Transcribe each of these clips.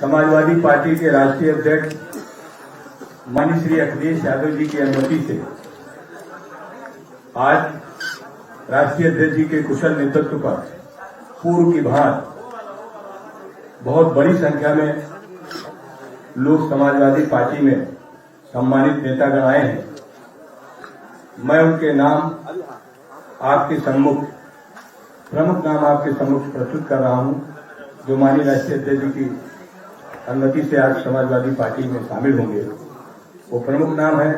Samajwadi party के राष्ट्रीय अध्यक्ष माननीय श्री अखिलेश यादव जी की अनुमति से आज राष्ट्रीय अध्यक्ष जी के कुशल नेतृत्व पर पूर्व की भांति बहुत बड़ी संख्या में लोग समाजवादी पार्टी में सम्मानित नेतागण आए हैं। मैं उनके नाम आपके सम्मुख प्रमुख नाम आपके सम्मुख प्रस्तुत कर रहा हूं, जो माननीय राष्ट्रीय अध्यक्ष जी की अनुमति से आज समाजवादी पार्टी में शामिल होंगे। वो प्रमुख नाम है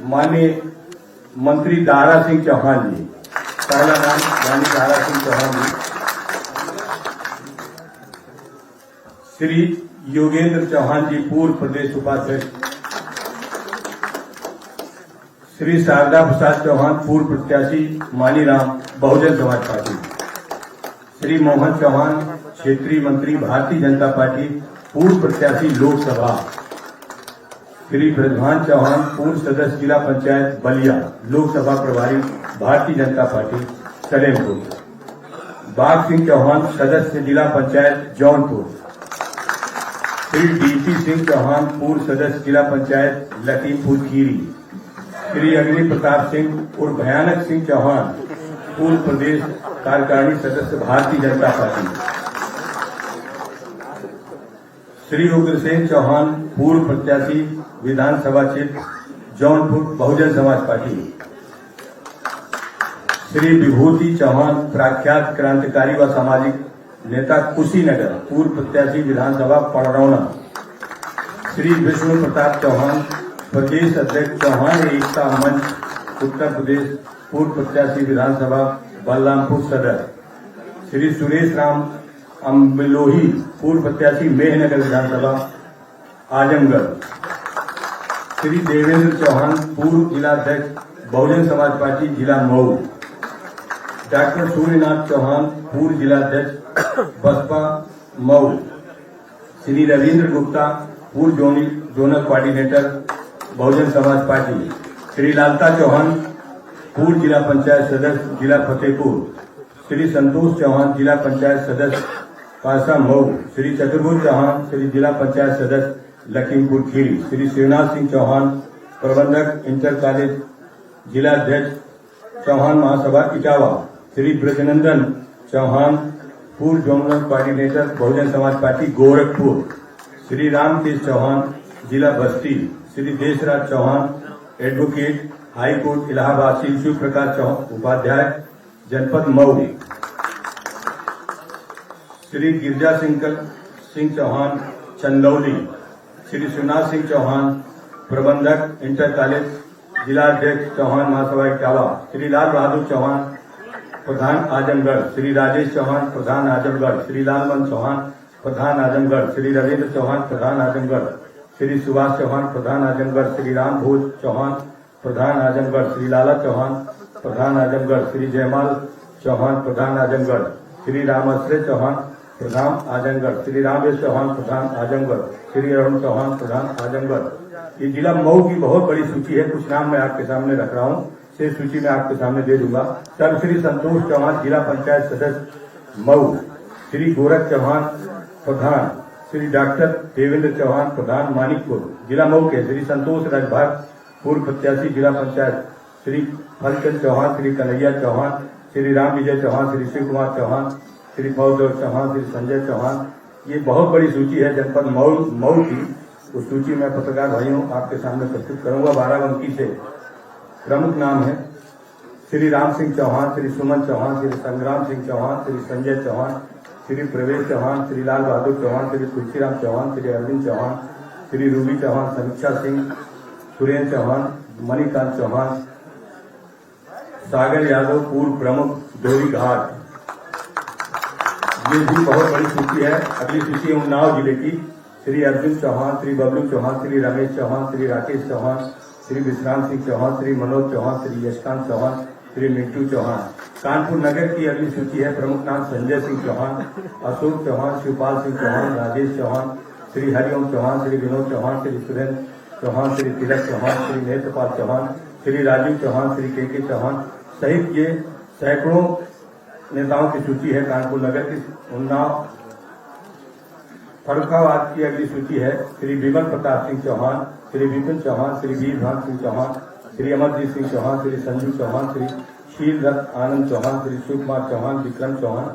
माननीय मंत्री दारा सिंह चौहान जी। पहला नाम माननीय दारा सिंह चौहान जी। श्री योगेंद्र चौहान जी, पूर्व प्रदेश उपाध्यक्ष। श्री शारदा प्रसाद चौहान, पूर्व प्रत्याशी मानीराम, बहुजन समाज पार्टी। श्री मोहन चौहान, क्षेत्रीय मंत्री, भारतीय जनता पार्टी, पूर्व प्रत्याशी लोकसभा। श्री ब्रजभान चौहान, पूर्व सदस्य जिला पंचायत बलिया, लोकसभा प्रभारी, भारतीय जनता पार्टी, सलेमपुर। बाग सिंह चौहान, सदस्य जिला पंचायत जौनपुर। श्री डीपी सिंह चौहान, पूर्व सदस्य जिला पंचायत लखीमपुर खीरी। श्री अग्नि प्रताप सिंह उर्फ भयानक सिंह चौहान, पूर्व प्रदेश कार्यकारिणी सदस्य, भारतीय जनता पार्टी। श्री उग्रसेन चौहान, पूर्व प्रत्याशी विधानसभा क्षेत्र जौनपुर, बहुजन समाज पार्टी। श्री विभूति चौहान, प्रख्यात क्रांतिकारी व सामाजिक नेता, कुशीनगर, पूर्व प्रत्याशी विधानसभा पड़रौना। श्री विष्णु प्रताप चौहान, प्रदेश अध्यक्ष चौहान एकता मंच उत्तर प्रदेश, पूर्व प्रत्याशी विधानसभा बलरामपुर सदर। श्री सुरेश राम अम्बलोही, पूर्व प्रत्याशी मेहनगर विधानसभा आजमगढ़। श्री देवेंद्र चौहान, पूर्व जिलाध्यक्ष बहुजन समाज पार्टी, जिला मऊ। डॉक्टर सूर्यनाथ चौहान, पूर्व जिलाध्यक्ष बसपा मऊ। श्री रविंद्र गुप्ता, पूर्व zonal coordinator, Bahujan Samaj party. Shri Lalta Chauhan, पूर्व जिला पंचायत सदस्य, जिला फतेहपुर। श्री संतोष चौहान, जिला पंचायत सदस्य, कासा मऊ। श्री चतुर्भुज चौहान, श्री जिला पंचायत सदस्य, लखीमपुर खीरी। श्री शिवनाथ सिंह चौहान, प्रबंधक, इंटर कॉलेज, जिला अध्यक्ष चौहान महासभा इटावा। श्री ब्रजनंदन चौहान, पूर्व zonal coordinator, Bahujan Samaj party Gorakhpur. Shri Ramkesh Chauhan, जिला Basti. Shri Deshraj Chauhan, advocate, high court Allahabad. Shri Shiv Prakash Chauhan, Upadhyay, जनपद मऊ। श्री गिरजा सिंह चौहान, चंदौली। श्री शिवनाथ सिंह चौहान, प्रबंधक, इंटर कॉलेज, जिला अध्यक्ष चौहान महासभा इटावा। श्री लाल बहादुर चौहान, प्रधान आजमगढ़। श्री राजेश चौहान, प्रधान आजमगढ़। श्री लालमन चौहान, प्रधान आजमगढ़। श्री रविंद्र चौहान, प्रधान आजमगढ़। श्री सुभाष चौहान, प्रधान आजमगढ़। श्री राम भोज चौहान, प्रधान आजमगढ़। श्री लाला चौहान, प्रधान आजमगढ़। श्री जयमाल चौहान, प्रधान आजमगढ़। श्री रामाश्रय चौहान, प्रधान आजमगढ़। श्री रामेश चौहान, प्रधान आजमगढ़। श्री अरुण चौहान, प्रधान आजमगढ़। ये जिला मऊ की बहुत बड़ी सूची है। कुछ नाम मैं आपके सामने रख रहा हूँ, शेष सूची में आपके सामने दे दूंगा। तब श्री संतोष चौहान, जिला पंचायत सदस्य मऊ। श्री गोरख चौहान, प्रधान। श्री डॉक्टर देवेंद्र चौहान, प्रधान, मानिकपुर, जिला मऊ के। श्री संतोष राजभाग, पूर्व प्रत्याशी, जिला पंचायत। श्री फलचंद चौहान, श्री कन्हैया चौहान, श्री राम विजय चौहान, श्री शिव कुमार चौहान, श्री फौजदेव चौहान, श्री संजय चौहान। ये बहुत बड़ी सूची है जनपद मऊ की। उस सूची में पत्रकार भाइयों आपके सामने प्रस्तुत करूंगा। बाराबंकी से प्रमुख नाम है श्री राम सिंह चौहान, श्री सुमन चौहान, श्री संग्राम सिंह चौहान, श्री संजय चौहान, श्री प्रवेश चौहान, श्री लाल बहादुर चौहान, श्री तुलसीराम चौहान, श्री अरविंद चौहान, श्री रूबी चौहान, समीक्षा सिंह, सुरेंद्र चौहान, मणिकांत चौहान, सागर यादव, पूर्व प्रमुख, डोरी घाट। ये भी बहुत बड़ी सूची है। अगली सूची है उन्नाव जिले की। श्री अर्जुन चौहान, श्री बबलू चौहान, श्री रमेश चौहान, श्री राकेश चौहान, श्री विश्राम सिंह चौहान, श्री मनोज चौहान, श्री यशकांत चौहान, श्री मिट्टू चौहान। कानपुर नगर की अगली सूची है। प्रमुख नाम संजय सिंह चौहान, अशोक चौहान, शिवपाल सिंह चौहान, राजेश चौहान, श्री हरिओम चौहान, श्री विनोद चौहान, श्री सुरेंद्र चौहान, श्री तिलक चौहान, श्री नेत्रपाल चौहान, श्री राजीव चौहान, श्री के चौहान सहित ये सैकड़ों नेताओं की सूची है कानपुर नगर की। उन्नाव फर्रुखाबाद की अगली सूची है श्री विमल प्रताप सिंह चौहान, श्री विपिन चौहान, श्री वीरभान सिंह चौहान, श्री अमरजीत सिंह चौहान, श्री संजू चौहान, श्री शील रथ आनंद चौहान, श्री शिवकुमार चौहान, विक्रम चौहान,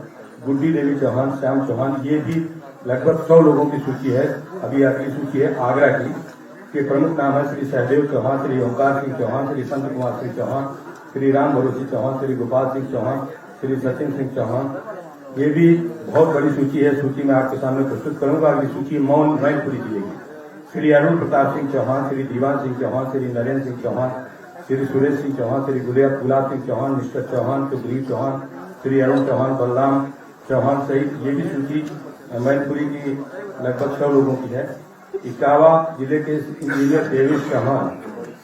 गुड्डी देवी चौहान, श्याम चौहान। ये भी लगभग 100 लोगों की सूची है। अभी अगली सूची है आगरा की, के प्रमुख नाम है श्री सहदेव चौहान, श्री ओंकार सिंह चौहान, श्री संत कुमार सिंह चौहान, श्री राम भरोसी चौहान, श्री गोपाल सिंह चौहान, श्री सचिन सिंह चौहान। ये भी बहुत बड़ी सूची है। सूची में आपके सामने प्रस्तुत करूंगा। अगली सूची मैनपुरी जिले की श्री अरुण प्रताप सिंह चौहान, श्री दीवान सिंह चौहान, श्री नरेंद्र सिंह चौहान, श्री सुरेश सिंह चौहान, श्री गुलाब सिंह चौहान, मिस्टर चौहान, सुग्रीव चौहान, श्री अरुण चौहान, बलराम चौहान सहित ये भी सूची मैनपुरी की लगभग 100 लोगों की है। इटावा जिले के इंजीनियर देवेश चौहान,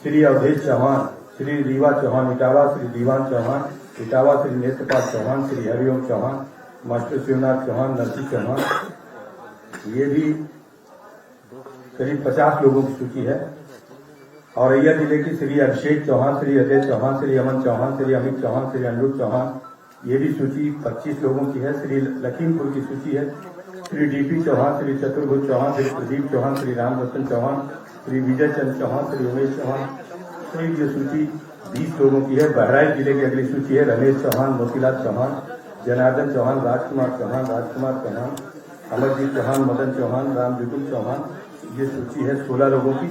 श्री अवधेश चौहान, श्री रीवा चौहान इटावा, श्री दीवान चौहान इटावा, श्री नेत्रपाल चौहान, श्री हरिओम चौहान, मास्टर शिवनाथ चौहान, नरसिंह चौहान। ये भी करीब 50 लोगों की सूची है। औरैया जिले की श्री अभिषेक चौहान, श्री अजय चौहान, श्री अमन चौहान, श्री अमित चौहान, श्री अनिरुद्ध चौहान। ये भी सूची 25 लोगों की है। श्री लखीमपुर की सूची है श्री डीपी चौहान, श्री चतुर्भुज चौहान, श्री प्रदीप चौहान, श्री राम रतन चौहान, श्री विजय चंद्र चौहान, श्री उमेश चौहान। तो ये सूची 20 लोगों की है। बहराइच जिले की अगली सूची है रमेश चौहान, मोतीलाल चौहान, जनार्दन चौहान, राजकुमार चौहान, अमरजीत चौहान, मदन चौहान, राम विपुल चौहान। ये सूची है 16 लोगों की।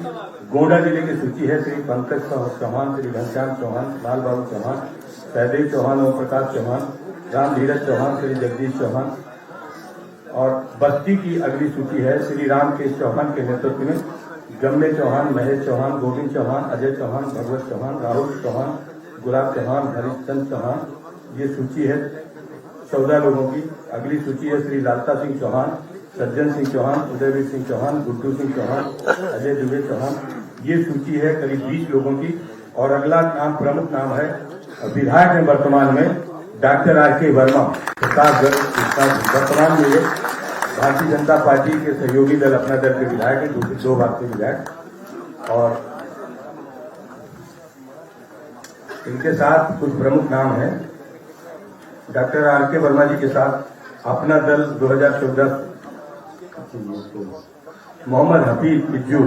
गोंडा जिले की सूची है श्री पंकज चौहान, श्री घनश्याम चौहान, लाल बाबू चौहान, सहदेव चौहान, ओम प्रकाश चौहान, राम धीरज चौहान, श्री जगदीश चौहान। और बस्ती की अगली सूची है श्री राम केश चौहान के नेतृत्व में गम्य चौहान, महेश चौहान, गोविंद चौहान, अजय चौहान, भगवत चौहान, राहुल चौहान, गुलाब चौहान, हरिश्चंद्र चौहान। ये सूची है 14 लोगों की। अगली सूची है श्री लालता सिंह चौहान, सज्जन सिंह चौहान, उदयवीर सिंह चौहान, गुड्डू सिंह चौहान, अजय दुबे चौहान। ये सूची है करीब 20 लोगों की। और अगला नाम प्रमुख नाम है विधायक में वर्तमान में डॉक्टर आर.के. वर्मा, प्रतापगढ़। वर्तमान में ये भारतीय जनता पार्टी के सहयोगी दल अपना दल के विधायक है, दूसरे 2 बार के विधायक। और इनके साथ कुछ प्रमुख नाम है। Doctor R K. वर्मा जी के साथ अपना दल 2014 मोहम्मद हफीज पिज्जू,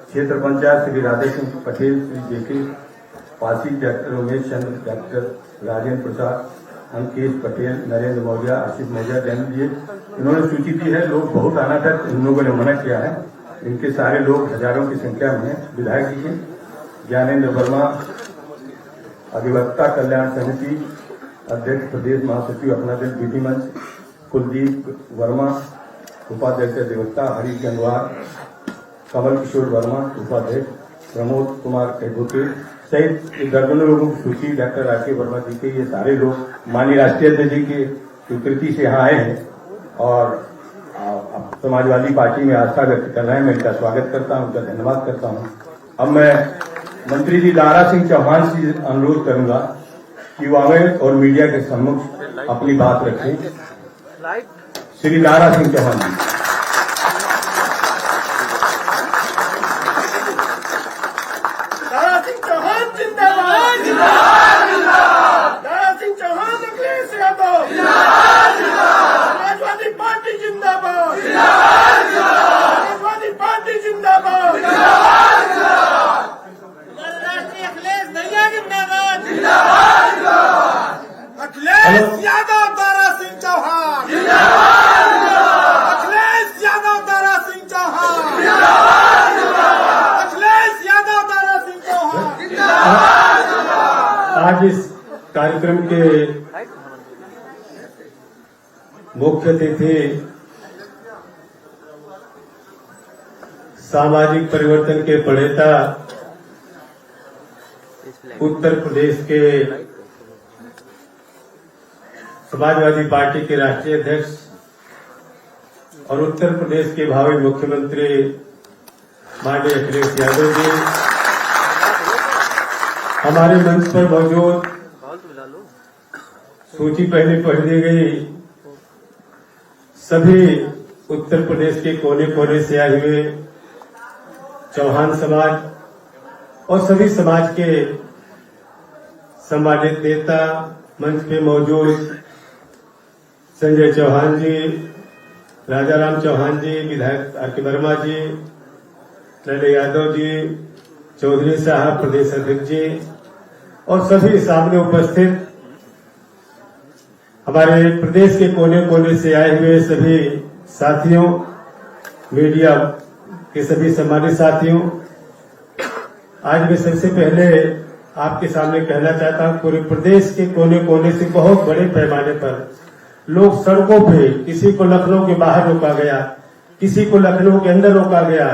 क्षेत्र पंचायत श्री राधे सिंह पटेल, श्री जेके पासी, डॉक्टर उमेश चंद्र, डॉक्टर राजेंद्र प्रसाद, अंकेश पटेल, नरेंद्र मौर्य, आशिष मौर्य, ध्यान दिए। इन्होंने सूची दी है। लोग बहुत आना था, इन लोगों ने मना किया है। इनके सारे लोग हजारों की संख्या में हैं। विधायक जी के ज्ञानेन्द्र वर्मा, अधिवक्ता कल्याण समिति अध्यक्ष प्रदेश महासचिव अपना दल विधि मंच, कुलदीप वर्मा उपाध्यक्ष अधिवक्ता, हरीश गंगवार, कमल किशोर वर्मा उपाध्यक्ष, प्रमोद कुमार कैगोटे सहित दर्जनों लोगों की सूची डॉक्टर आर.के. वर्मा जी के। ये सारे लोग माननीय राष्ट्रीय अध्यक्ष जी की स्वीकृति से यहाँ आए हैं और समाजवादी पार्टी में आस्था व्यक्त कर रहे हैं। मैं इनका स्वागत करता हूं, उनका धन्यवाद करता हूं। अब मैं मंत्री जी दारा सिंह चौहान से अनुरोध करूंगा कि वो आवे और मीडिया के सम्मुख अपनी बात रखें। श्री दारा सिंह चौहान जी। आज इस कार्यक्रम के मुख्य अतिथि सामाजिक परिवर्तन के प्रणेता उत्तर प्रदेश के समाजवादी पार्टी के राष्ट्रीय अध्यक्ष और उत्तर प्रदेश के भावी मुख्यमंत्री माननीय अखिलेश यादव जी, हमारे मंच पर मौजूद सूची पहले पढ़ दी गई सभी उत्तर प्रदेश के कोने कोने से आए हुए चौहान समाज और सभी समाज के सम्मानित नेता, मंच पे मौजूद संजय चौहान जी, राजाराम चौहान जी, विधायक आर.के. वर्मा जी, लले यादव जी, चौधरी साहब, प्रदेश अध्यक्ष जी और सभी सामने उपस्थित हमारे प्रदेश के कोने कोने से आए हुए सभी साथियों, मीडिया के सभी सम्मानित साथियों, आज मैं सबसे पहले आपके सामने कहना चाहता हूं, पूरे प्रदेश के कोने कोने से बहुत बड़े पैमाने पर लोग सड़कों पे, किसी को लखनऊ के बाहर रोका गया, किसी को लखनऊ के अंदर रोका गया,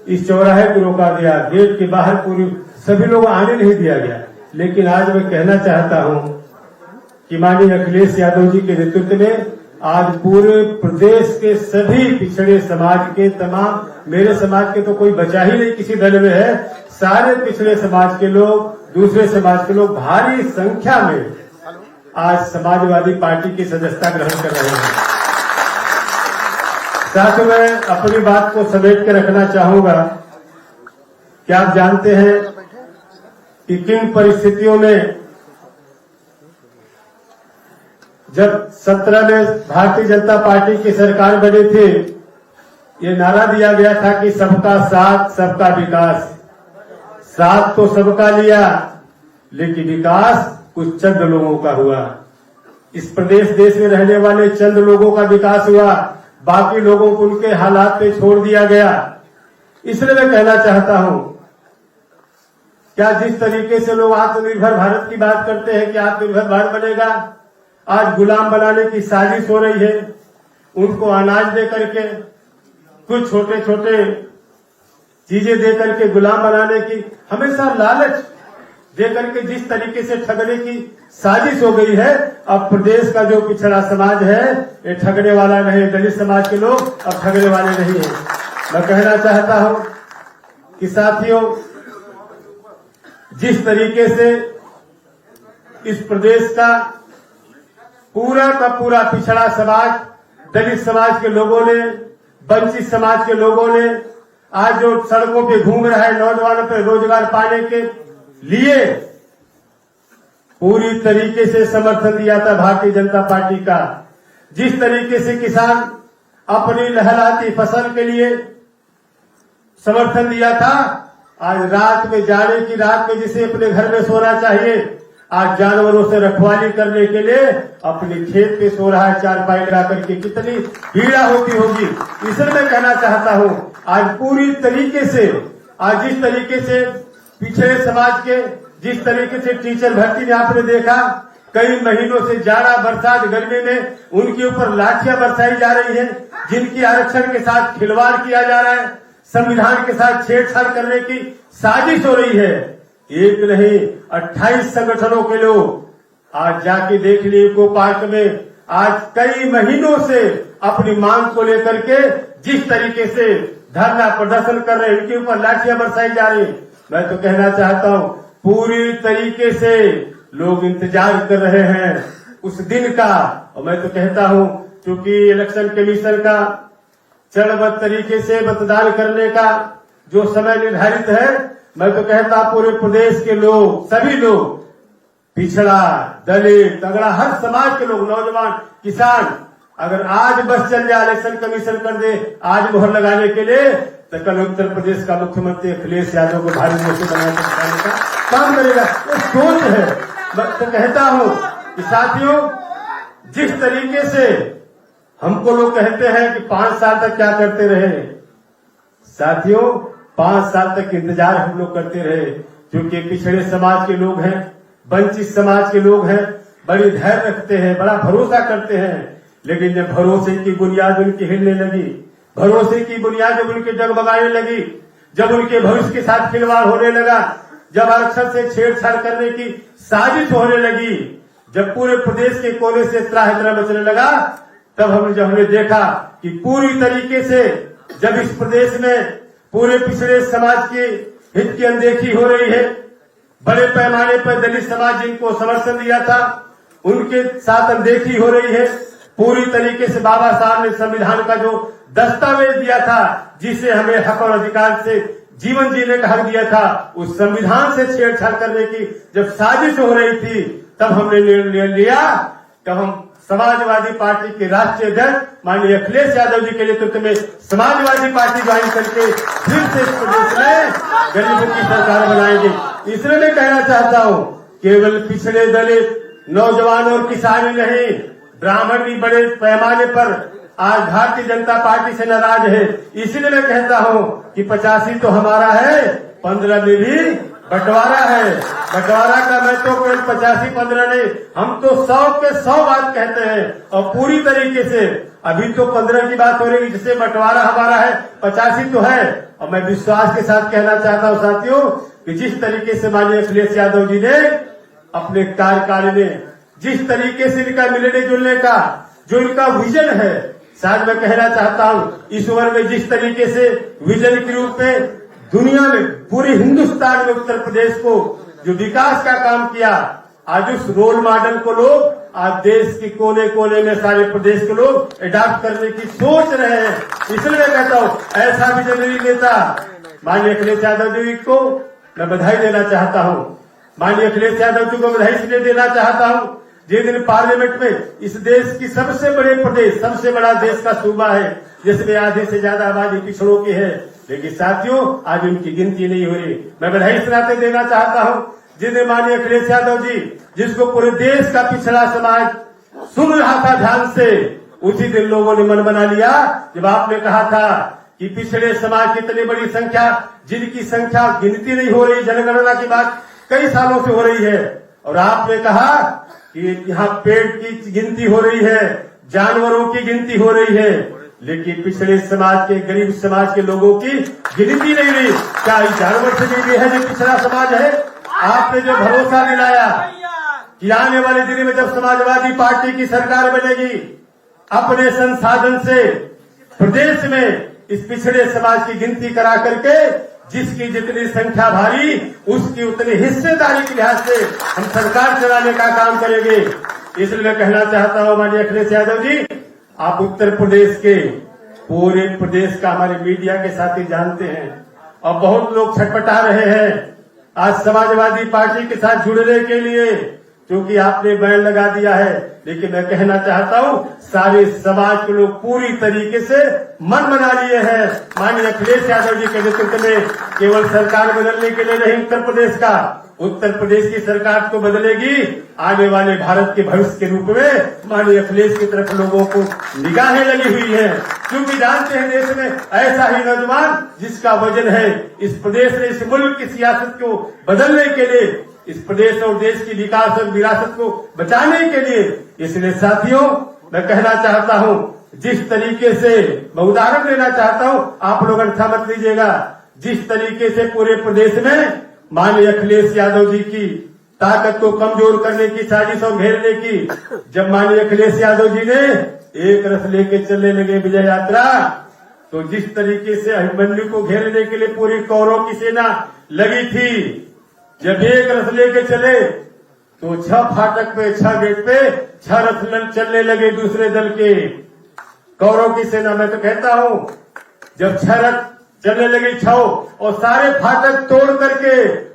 इस चौराहे को रोका गया, गेट के बाहर पूरी सभी लोग आने नहीं दिया गया। लेकिन आज मैं कहना चाहता हूं कि माननीय अखिलेश यादव जी के नेतृत्व में आज पूरे प्रदेश के सभी पिछड़े समाज के तमाम, मेरे समाज के तो कोई बचा ही नहीं किसी दल में है, सारे पिछड़े समाज के लोग, दूसरे समाज के लोग भारी संख्या में आज समाजवादी पार्टी की सदस्यता ग्रहण कर रहे हैं। साथ में अपनी बात को समेट के रखना चाहूंगा कि आप जानते हैं कि किन परिस्थितियों में जब 17 में भारतीय जनता पार्टी की सरकार बनी थी, ये नारा दिया गया था कि सबका साथ सबका विकास। साथ तो सबका लिया, लेकिन विकास कुछ चंद लोगों का हुआ। इस प्रदेश देश में रहने वाले चंद लोगों का विकास हुआ, बाकी लोगों को उनके हालात पे छोड़ दिया गया। इसलिए मैं कहना चाहता हूं, क्या जिस तरीके से लोग आत्मनिर्भर भारत की बात करते हैं कि आत्मनिर्भर भारत बनेगा, आज गुलाम बनाने की साजिश हो रही है। उनको अनाज दे करके, कुछ छोटे छोटे चीजें दे करके गुलाम बनाने की, हमेशा लालच दे करके जिस तरीके से ठगने की साजिश हो गई है, अब प्रदेश का जो पिछड़ा समाज है ये ठगने वाला नहीं, दलित समाज के लोग अब ठगने वाले नहीं है। मैं कहना चाहता हूं कि साथियों, जिस तरीके से इस प्रदेश का पूरा पिछड़ा समाज, दलित समाज के लोगों ने, वंचित समाज के लोगों ने आज जो सड़कों पे घूम रहा है नौजवानों पे रोजगार पाने के लिए, पूरी तरीके से समर्थन दिया था भारतीय जनता पार्टी का। जिस तरीके से किसान अपनी लहलहाती फसल के लिए समर्थन दिया था, आज रात में जाने की रात में जिसे अपने घर में सोना चाहिए, आज जानवरों से रखवाली करने के लिए अपने खेत पे सो रहा है चारपाई लगा करके। कितनी पीड़ा होती होगी। इसलिए मैं कहना चाहता हूं, आज पूरी तरीके से, आज जिस तरीके से पिछड़े समाज के, जिस तरीके से टीचर भर्ती में आपने देखा, कई महीनों से जाड़ा बरसात गर्मी में उनके ऊपर लाठियां बरसाई जा रही है, जिनकी आरक्षण के साथ खिलवाड़ किया जा रहा है, संविधान के साथ छेड़छाड़ करने की साजिश हो रही है। एक नहीं 28 संगठनों के लोग आज जाके देख लिए इको पार्क में, आज कई महीनों से अपनी मांग को लेकर के जिस तरीके से धरना प्रदर्शन कर रहे हैं, इनके ऊपर लाठियां बरसाई जा रही। मैं तो कहना चाहता हूं, पूरी तरीके से लोग इंतजार कर रहे हैं उस दिन का। और मैं तो कहता हूं, क्योंकि इलेक्शन कमीशन का चरणबद्ध तरीके से मतदान करने का जो समय निर्धारित है, मैं तो कहता पूरे प्रदेश के लोग, सभी लोग, पिछड़ा, दलित, तगड़ा, हर समाज के लोग, नौजवान, किसान, अगर आज बस चल जाए, इलेक्शन कमीशन कर दे आज मोहर लगाने के लिए, तो कल उत्तर प्रदेश का मुख्यमंत्री अखिलेश यादव को भारी मोर्चे बना के दिखाने का काम करेगा। वो सोच है। मैं तो कहता हूं कि साथियों, जिस तरीके से हमको लोग कहते हैं कि 5 साल तक क्या करते रहे, साथियों 5 साल तक इंतजार हम लोग करते रहे, क्योंकि पिछड़े समाज के लोग हैं, वंचित समाज के लोग हैं, बड़ी धैर्य रखते हैं, बड़ा भरोसा करते हैं। लेकिन जब भरोसे की बुनियाद उनकी हिलने लगी, भरोसे की बुनियाद जब उनके डगमगाने लगी, जब उनके भविष्य के साथ खिलवाड़ होने लगा, जब आरक्षण से छेड़छाड़ करने की साजिश होने लगी, जब पूरे प्रदेश के कोने से त्राह मचने लगा, तब हमने देखा कि पूरी तरीके से जब इस प्रदेश में पूरे पिछड़े समाज के हित की अनदेखी हो रही है, बड़े पैमाने पर दलित समाज जिनको समर्थन दिया था उनके साथ अनदेखी हो रही है, पूरी तरीके से बाबा साहब ने संविधान का जो दस्तावेज दिया था, जिसे हमें हक और अधिकार से जीवन जीने का हक दिया था, उस संविधान से छेड़छाड़ करने की जब साजिश हो रही थी, तब हमने निर्णय लिया, तब हम समाजवादी पार्टी के राष्ट्रीय अध्यक्ष माननीय अखिलेश यादव जी के नेतृत्व में समाजवादी पार्टी ज्वाइन करके फिर से इस प्रदेश में गरीबों की सरकार बनाएंगे। इसलिए मैं कहना चाहता हूँ, केवल पिछड़े दलित नौजवान और किसान ही नहीं, ब्राह्मण भी बड़े पैमाने पर आज भारतीय जनता पार्टी से नाराज है। इसीलिए मैं कहता हूँ कि 85 तो हमारा है, 15 में भी बंटवारा है। बंटवारा का मैं तो केवल 85-15 नहीं, हम तो 100 के 100 बात कहते हैं और पूरी तरीके से। अभी तो 15 की बात हो रही है, जिससे बंटवारा हमारा है, 85 तो है। और मैं विश्वास के साथ कहना चाहता हूँ साथियों कि जिस तरीके से माननीय अखिलेश यादव जी ने अपने कार्यकाल में जिस तरीके से इनका मिलने जुलने का जो इनका विजन है, शायद मैं कहना चाहता हूँ इस उम्र में जिस तरीके से विजन के रूप में दुनिया में पूरे हिंदुस्तान में उत्तर प्रदेश को जो विकास का काम किया, आज उस रोल मॉडल को लोग आज देश के कोने कोने में सारे प्रदेश के लोग अडॉप्ट करने की सोच रहे हैं। इसलिए मैं कहता हूँ ऐसा विजनरी नेता माननीय अखिलेश यादव जी को मैं बधाई देना चाहता हूँ। माननीय अखिलेश यादव जी को बधाई इसलिए देना चाहता हूँ जिस दिन पार्लियामेंट में इस देश की सबसे बड़े प्रदेश, सबसे बड़ा देश का सूबा है जिसमें आधे से ज्यादा आबादी पिछड़ों की है, लेकिन साथियों आज उनकी गिनती नहीं हो रही। मैं बधाई इस नाते देना चाहता हूँ जिस दिन माननीय अखिलेश यादव जी, जिसको पूरे देश का पिछड़ा समाज सुन रहा था ध्यान से, उसी दिन लोगों ने मन बना लिया जब आपने कहा था कि पिछड़े समाज की इतनी बड़ी संख्या, जिनकी संख्या गिनती नहीं हो रही, जनगणना की बात कई सालों से हो रही है, और आपने कहा कि यहाँ पेड़ की गिनती हो रही है, जानवरों की गिनती हो रही है, लेकिन पिछड़े समाज के, गरीब समाज के लोगों की गिनती नहीं हुई। क्या इस जानवर से भी है जो पिछड़ा समाज है? आपने जो भरोसा दिलाया कि आने वाले दिन में जब समाजवादी पार्टी की सरकार बनेगी, अपने संसाधन से प्रदेश में इस पिछड़े समाज की गिनती करा करके जिसकी जितनी संख्या भारी उसकी उतनी हिस्सेदारी के लिहाज से हम सरकार चलाने का काम करेंगे। इसलिए मैं कहना चाहता हूँ माननीय अखिलेश यादव जी, आप उत्तर प्रदेश के पूरे प्रदेश का हमारे मीडिया के साथी जानते हैं और बहुत लोग छटपटा रहे हैं आज समाजवादी पार्टी के साथ जुड़ने के लिए, क्योंकि आपने बैन लगा दिया है। लेकिन मैं कहना चाहता हूँ सारे समाज के लोग पूरी तरीके से मन बना लिए हैं माननीय अखिलेश यादव जी के नेतृत्व में। केवल सरकार बदलने के लिए नहीं, उत्तर प्रदेश की सरकार को बदलेगी आने वाले भारत के भविष्य के रूप में माननीय अखिलेश की तरफ लोगों को निगाहें लगी हुई है, क्योंकि जानते हैं देश में ऐसा ही नौजवान जिसका वजन है। इस प्रदेश ने इस मुल्क की सियासत को बदलने के लिए, इस प्रदेश और देश की विकास और विरासत को बचाने के लिए, इसलिए साथियों मैं कहना चाहता हूँ जिस तरीके से मैं उदाहरण लेना चाहता हूँ, आप लोग अंठा मत लीजिएगा, जिस तरीके से पूरे प्रदेश में माननीय अखिलेश यादव जी की ताकत को कमजोर करने की साजिश और घेरने की, जब माननीय अखिलेश यादव जी ने एक रथ लेके चलने लगे विजय यात्रा, तो जिस तरीके से अभिमन्यु को घेरने के लिए पूरी कौरव की सेना लगी थी, जब एक रथ लेके चले तो 6 फाटक पे 6 गेट पे 6 रथ चलने लगे दूसरे दल के कौरव की सेना। मैं तो कहता हूँ जब 6 रथ चलने लगे 6 और सारे फाटक तोड़ करके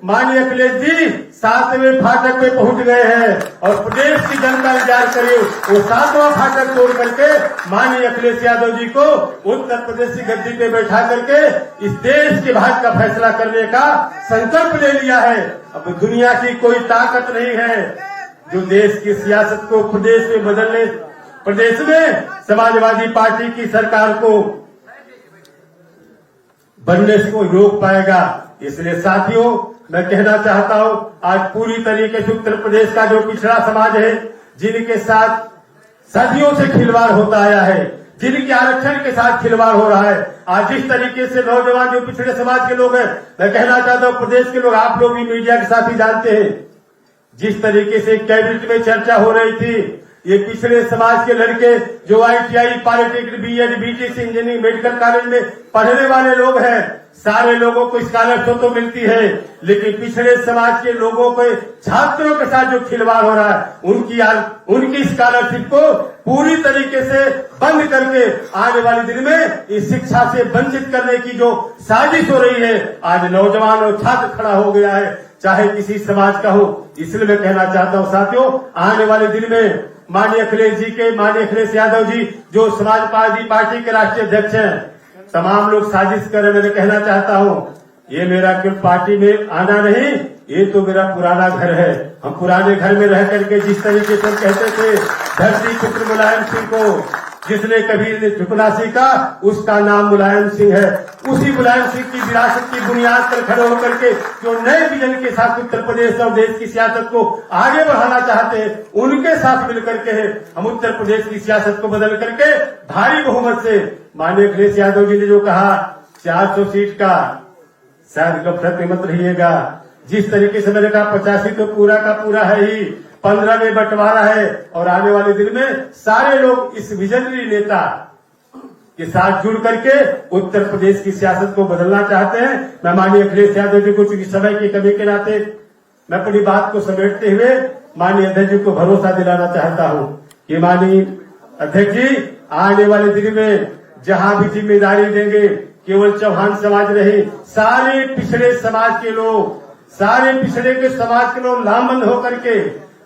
माननीय अखिलेश जी 7वें फाटक पे पहुंच गए हैं और प्रदेश की जनता इंतजार करे वो 7वां फाटक तोड़ करके माननीय अखिलेश यादव जी को उत्तर प्रदेश की गद्दी पे बैठा करके इस देश के भाग्य का फैसला करने का संकल्प ले लिया है। अब दुनिया की कोई ताकत नहीं है जो देश की सियासत को प्रदेश में बदलने, प्रदेश में समाजवादी पार्टी की सरकार को बनने को रोक पाएगा। इसलिए साथियों मैं कहना चाहता हूं आज पूरी तरीके से उत्तर प्रदेश का जो पिछड़ा समाज है, जिनके साथ सदियों से खिलवाड़ होता आया है, जिनके आरक्षण के साथ खिलवाड़ हो रहा है, आज जिस तरीके से नौजवान जो पिछड़े समाज के लोग हैं, मैं कहना चाहता हूं प्रदेश के लोग, आप लोग भी मीडिया के साथ ही जानते हैं, जिस तरीके से कैबिनेट में चर्चा हो रही थी, ये पिछड़े समाज के लड़के जो ITI, polytechnic, BEd, BTC, engineering, medical college में पढ़ने वाले लोग हैं, सारे लोगों को स्कॉलरशिप तो मिलती है, लेकिन पिछड़े समाज के लोगों के छात्रों के साथ जो खिलवाड़ हो रहा है, उनकी स्कॉलरशिप को पूरी तरीके से बंद करके आने वाले दिन में इस शिक्षा से वंचित करने की जो साजिश हो रही है, आज नौजवान और छात्र खड़ा हो गया है, चाहे किसी समाज का हो। इसलिए मैं कहना चाहता हूँ साथियों, आने वाले दिन में माननीय अखिलेश जी के, माननीय अखिलेश यादव जी जो समाजवादी पार्टी के राष्ट्रीय अध्यक्ष हैं, तमाम लोग साजिश कर रहे। मैं कहना चाहता हूँ ये मेरा केवल पार्टी में आना नहीं, ये तो मेरा पुराना घर है। हम पुराने घर में रह करके जिस तरीके से कहते थे धरती पुत्र मुलायम सिंह को, जिसने कभी झुकना सीखा उसका नाम मुलायम सिंह है। उसी मुलायम सिंह की विरासत की बुनियाद पर खड़े होकर के जो नए विजन के साथ उत्तर प्रदेश और देश की सियासत को आगे बढ़ाना चाहते हैं, उनके साथ मिलकर के हम उत्तर प्रदेश की सियासत को बदल करके भारी बहुमत से, माननीय अखिलेश यादव जी ने जो कहा 400 सीट का, शायद गफलत में मत रहिएगा। जिस तरीके से मैंने कहा 85 तो पूरा का पूरा है ही, 15 में बंटवारा है और आने वाले दिन में सारे लोग इस विजनरी नेता के साथ जुड़ करके उत्तर प्रदेश की सियासत को बदलना चाहते हैं। मैं माननीय अखिलेश यादव जी को चूंकि समय की कमी के नाते मैं अपनी बात को समेटते हुए माननीय अध्यक्ष जी को भरोसा दिलाना चाहता हूं कि माननीय अध्यक्ष जी आने वाले दिन में जहां भी जिम्मेदारी देंगे, केवल चौहान समाज नहीं, सारे पिछड़े समाज के लोग, सारे पिछड़े के समाज के लोग लामबंद होकर के,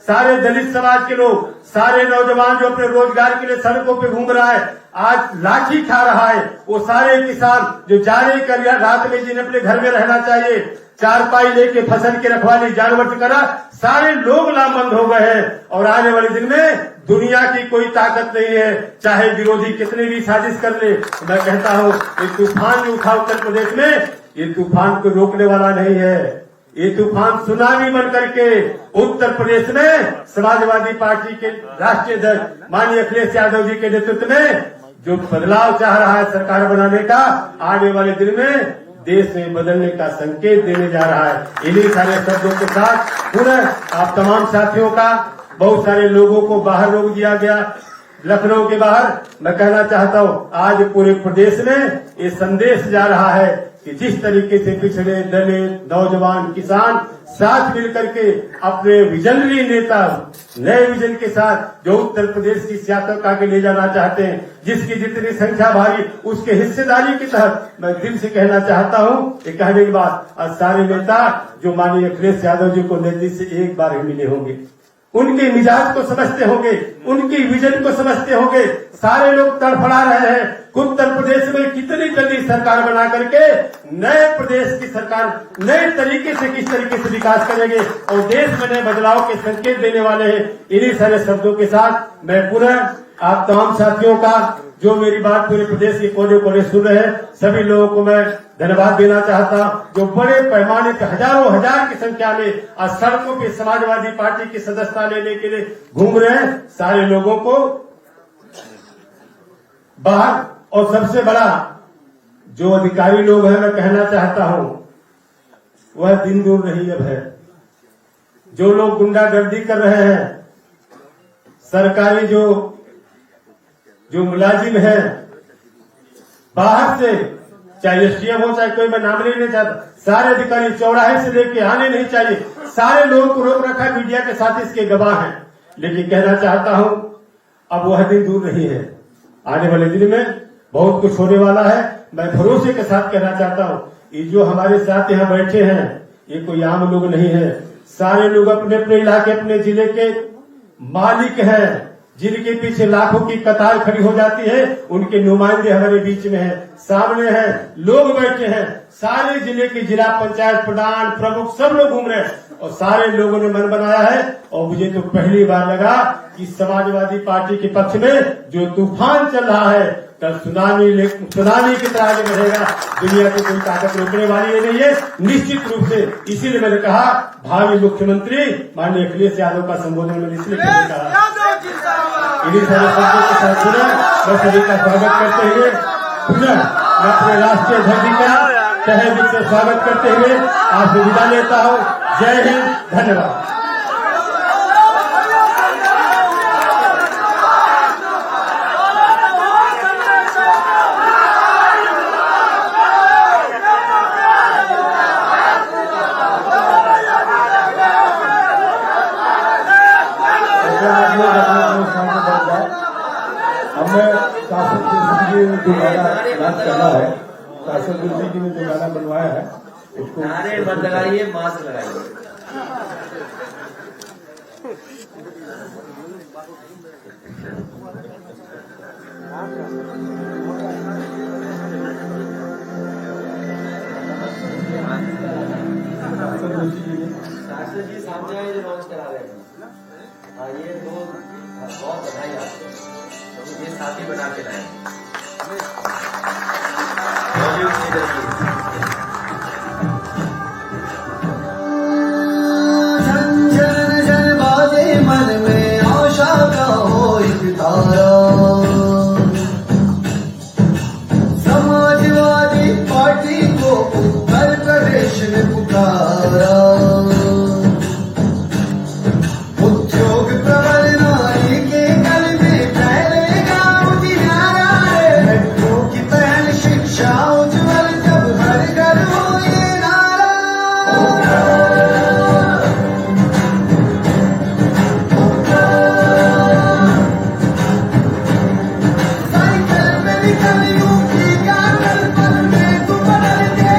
सारे दलित समाज के लोग, सारे नौजवान जो अपने रोजगार के लिए सड़कों पे घूम रहा है, आज लाठी खा रहा है, वो सारे किसान जो जाने कर रात में जिन्हें अपने घर में रहना चाहिए, चारपाई लेके फसल की रखवाली जानवर की तरह सारे लोग लामबंद हो गए हैं। और आने वाले दिन में दुनिया की कोई ताकत नहीं है, चाहे विरोधी कितने भी साजिश कर ले। मैं कहता हूँ ये तूफान जो उठा उत्तर प्रदेश में, ये तूफान को रोकने वाला नहीं है। ये तूफान सुनामी बन करके उत्तर प्रदेश में समाजवादी पार्टी के राष्ट्रीय अध्यक्ष माननीय अखिलेश यादव जी के नेतृत्व में जो बदलाव चाह रहा है सरकार बनाने का, आने वाले दिन में देश में बदलने का संकेत देने जा रहा है। इन्हीं सारे शब्दों के साथ पुनः आप तमाम साथियों का, बहुत सारे लोगों को बाहर रोक दिया गया लखनऊ के बाहर, मैं कहना चाहता हूँ आज पूरे प्रदेश में ये संदेश जा रहा है कि जिस तरीके से पिछड़े दलित नौजवान किसान साथ मिलकर के अपने विजनरी नेता नए विजन के साथ जो उत्तर प्रदेश की सियासत आगे ले जाना चाहते हैं, जिसकी जितनी संख्या भारी उसके हिस्सेदारी के तहत मैं दिल से कहना चाहता हूँ ये कहने के बाद आज सारे नेता जो माननीय अखिलेश यादव जी को नजदीक से एक बार ही मिले होंगे, उनके मिजाज को समझते होंगे, उनकी विजन को समझते होंगे। सारे लोग तड़फड़ा रहे हैं उत्तर प्रदेश में कितनी जल्दी सरकार बना करके नए प्रदेश की सरकार नए तरीके से किस तरीके से विकास करेंगे और देश में नए बदलाव के संकेत देने वाले हैं। इन्हीं सारे शब्दों के साथ मैं पुनः आप तमाम साथियों का जो मेरी बात पूरे प्रदेश के कोने कोने सुन रहे हैं, सभी लोगों को मैं धन्यवाद देना चाहता हूं जो बड़े पैमाने पर हजारों हजार की संख्या में आज सड़कों पे समाजवादी पार्टी की सदस्यता लेने के लिए घूम रहे हैं। सारे लोगों को बाहर और सबसे बड़ा जो अधिकारी लोग हैं मैं कहना चाहता हूं वह दिन दूर नहीं अब है। जो लोग गुंडागर्दी कर रहे हैं, सरकारी जो मुलाजिम है बाहर से, चाहे एसडीएम हो चाहे कोई, मैं नाम नहीं चाहता, सारे अधिकारी चौराहे से लेके आने नहीं चाहिए। सारे लोगों को रोक रखा है, मीडिया के साथ इसके गवाह हैं। लेकिन कहना चाहता हूं अब वह दिन दूर नहीं है, आने वाले दिन में बहुत कुछ होने वाला है। मैं भरोसे के साथ कहना चाहता हूं ये जो हमारे साथ यहाँ बैठे हैं ये कोई आम लोग नहीं है। सारे लोग अपने अपने इलाके अपने जिले के मालिक हैं, जिनके पीछे लाखों की कतार खड़ी हो जाती है, उनके नुमाइंदे हमारे बीच में हैं, सामने हैं, लोग बैठे हैं। सारे जिले के जिला पंचायत प्रधान प्रमुख सब लोग घूम रहे हैं और सारे लोगों ने मन बनाया है। और मुझे तो पहली बार लगा कि समाजवादी पार्टी के पक्ष में जो तूफान चल रहा है कल सुनामी की तरह आगे बढ़ेगा। दुनिया की कोई ताकत रोकने वाली नहीं है निश्चित रूप से। इसीलिए मैंने कहा भावी मुख्यमंत्री माननीय अखिलेश यादव का संबोधन मैंने इसलिए कहा। इन्हीं सारे शब्दों के साथ मैं सभी का स्वागत करते हुए पुनः मैं अपने राष्ट्रीय अध्यक्ष का तहे दिल से स्वागत करते हुए आपसे विदा लेता हूँ। जय हिंद, धन्यवाद। हमें शासक जी ने जो गाना नाच करना है, शासक जी ने जो गाना बनवाया है उसको नारे मत लगाइए, मास्क लगाइए। शास्त्री जी सामने आए जो लॉन्च करा रहे हैं। हाँ, ये दो बहुत बधाई आपको, ये साथी बना के लाए। जन जन बाजे मन में आशा का हो एक तारा, समाजवादी पार्टी को उत्तर प्रदेश ने पुकारा। उद्योग प्रबल नारी के गल में पहले गाँव दिनारा है। लड़कों की पहल शिक्षा उज्ज्वल जब हर घर हो ये नारा। साइकिल में निकल यूपी का कल पल में तू बदल के।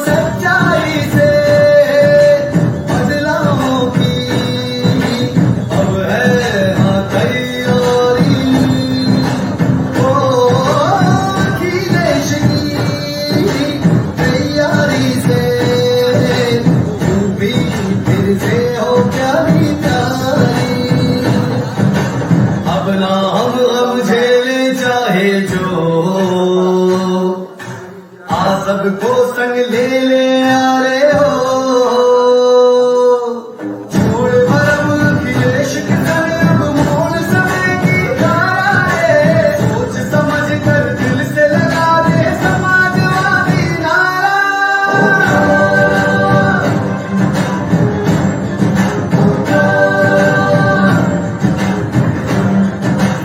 सच्चाई से बदलावों की अब है हाँ तैयारी। ओ अखिलेश की तैयारी से यूपी फिर से हो क्या तैयारी। अब ना हम झेले चाहे जो, आ सबको संग ले ले आ रे हो। छोड़ भरम अखिलेश के संग अब मोड़ समय की धारा है। सोच समझ कर दिल से लगा दे समाजवादी नारा।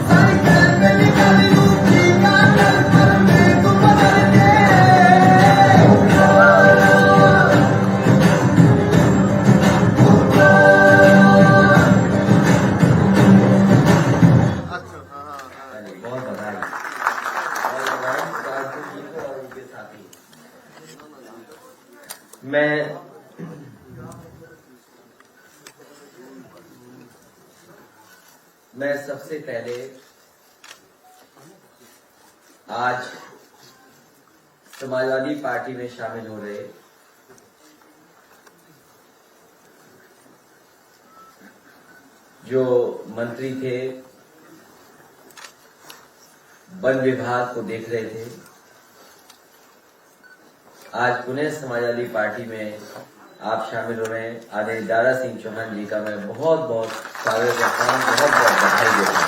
साइकिल में निकल यूपी का कल पल में तू बदल के। बहुत बधाई, बहुत बधाई शास्त्री जी को और उनके साथी। मैं सबसे पहले आज समाजवादी पार्टी में शामिल हो रहे जो मंत्री थे, वन विभाग को देख रहे थे, आज पुनः समाजवादी पार्टी में आप शामिल हो रहे हैं। आदरणीय दारा सिंह चौहान जी का मैं बहुत बहुत स्वागत करता हूँ, बहुत बहुत बधाई देता हूँ।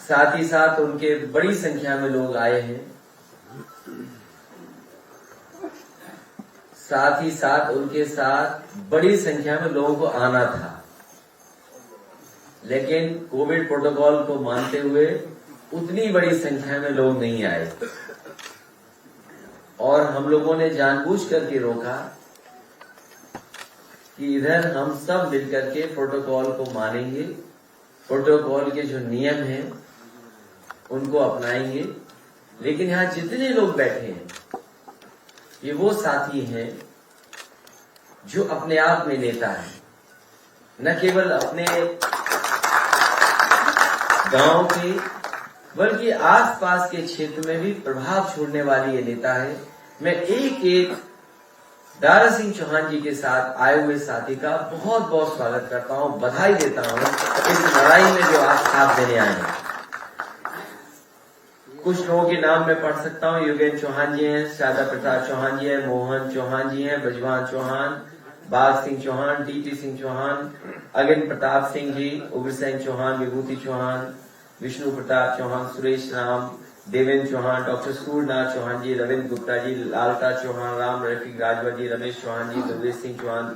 साथ ही साथ उनके बड़ी संख्या में लोग आए हैं, साथ ही साथ उनके साथ बड़ी संख्या में लोगों को आना था, लेकिन कोविड प्रोटोकॉल को मानते हुए उतनी बड़ी संख्या में लोग नहीं आए और हम लोगों ने जानबूझ करके रोका कि इधर हम सब मिलकर के प्रोटोकॉल को मानेंगे, प्रोटोकॉल के जो नियम हैं उनको अपनाएंगे। लेकिन यहाँ जितने लोग बैठे हैं ये वो साथी हैं जो अपने आप में नेता है, न केवल अपने गांव के बल्कि आसपास के क्षेत्र में भी प्रभाव छोड़ने वाली ये नेता है। मैं एक एक दारा सिंह चौहान जी के साथ आए हुए साथी का बहुत बहुत स्वागत करता हूं, बधाई देता हूं इस लड़ाई में जो आप साथ देने आए हैं। कुछ लोगों के नाम मैं पढ़ सकता हूं। योगेंद्र चौहान जी हैं, शारदा प्रताप चौहान जी हैं, मोहन चौहान जी हैं, ब्रजवान चौहान, बाग सिंह चौहान, टीटी सिंह चौहान, अगन प्रताप सिंह जी, उग्र सिंह चौहान, विभूति चौहान, विष्णु प्रताप चौहान, सुरेश राम, देवेंद्र चौहान, डॉक्टर सूर्यनाथ चौहान जी, रविंद्र गुप्ता जी, लालता चौहान, राम रफीक राजवर जी, रमेश चौहान जी, दुर्वेश सिंह चौहान,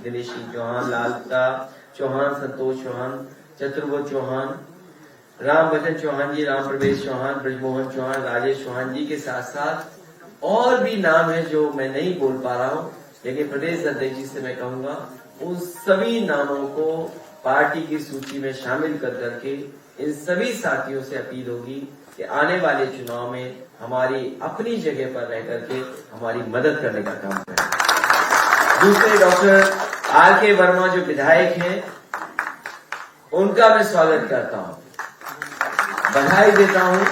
दिनेश सिंह चौहान, लालता चौहान, संतोष चौहान, चतुर्भुज चौहान, राम वचन चौहान जी, राम प्रवेश चौहान, ब्रजमोहन चौहान, राजेश चौहान जी के साथ साथ और भी नाम है जो मैं नहीं बोल पा रहा हूँ, लेकिन प्रदेश अध्यक्ष जी से मैं कहूंगा उन सभी नामों को पार्टी की सूची में शामिल कर करके इन सभी साथियों से अपील होगी कि आने वाले चुनाव में हमारी अपनी जगह पर रह करके हमारी मदद करने का काम करें। दूसरे डॉक्टर R.K. वर्मा जो विधायक हैं, उनका मैं स्वागत करता हूं, बधाई देता हूं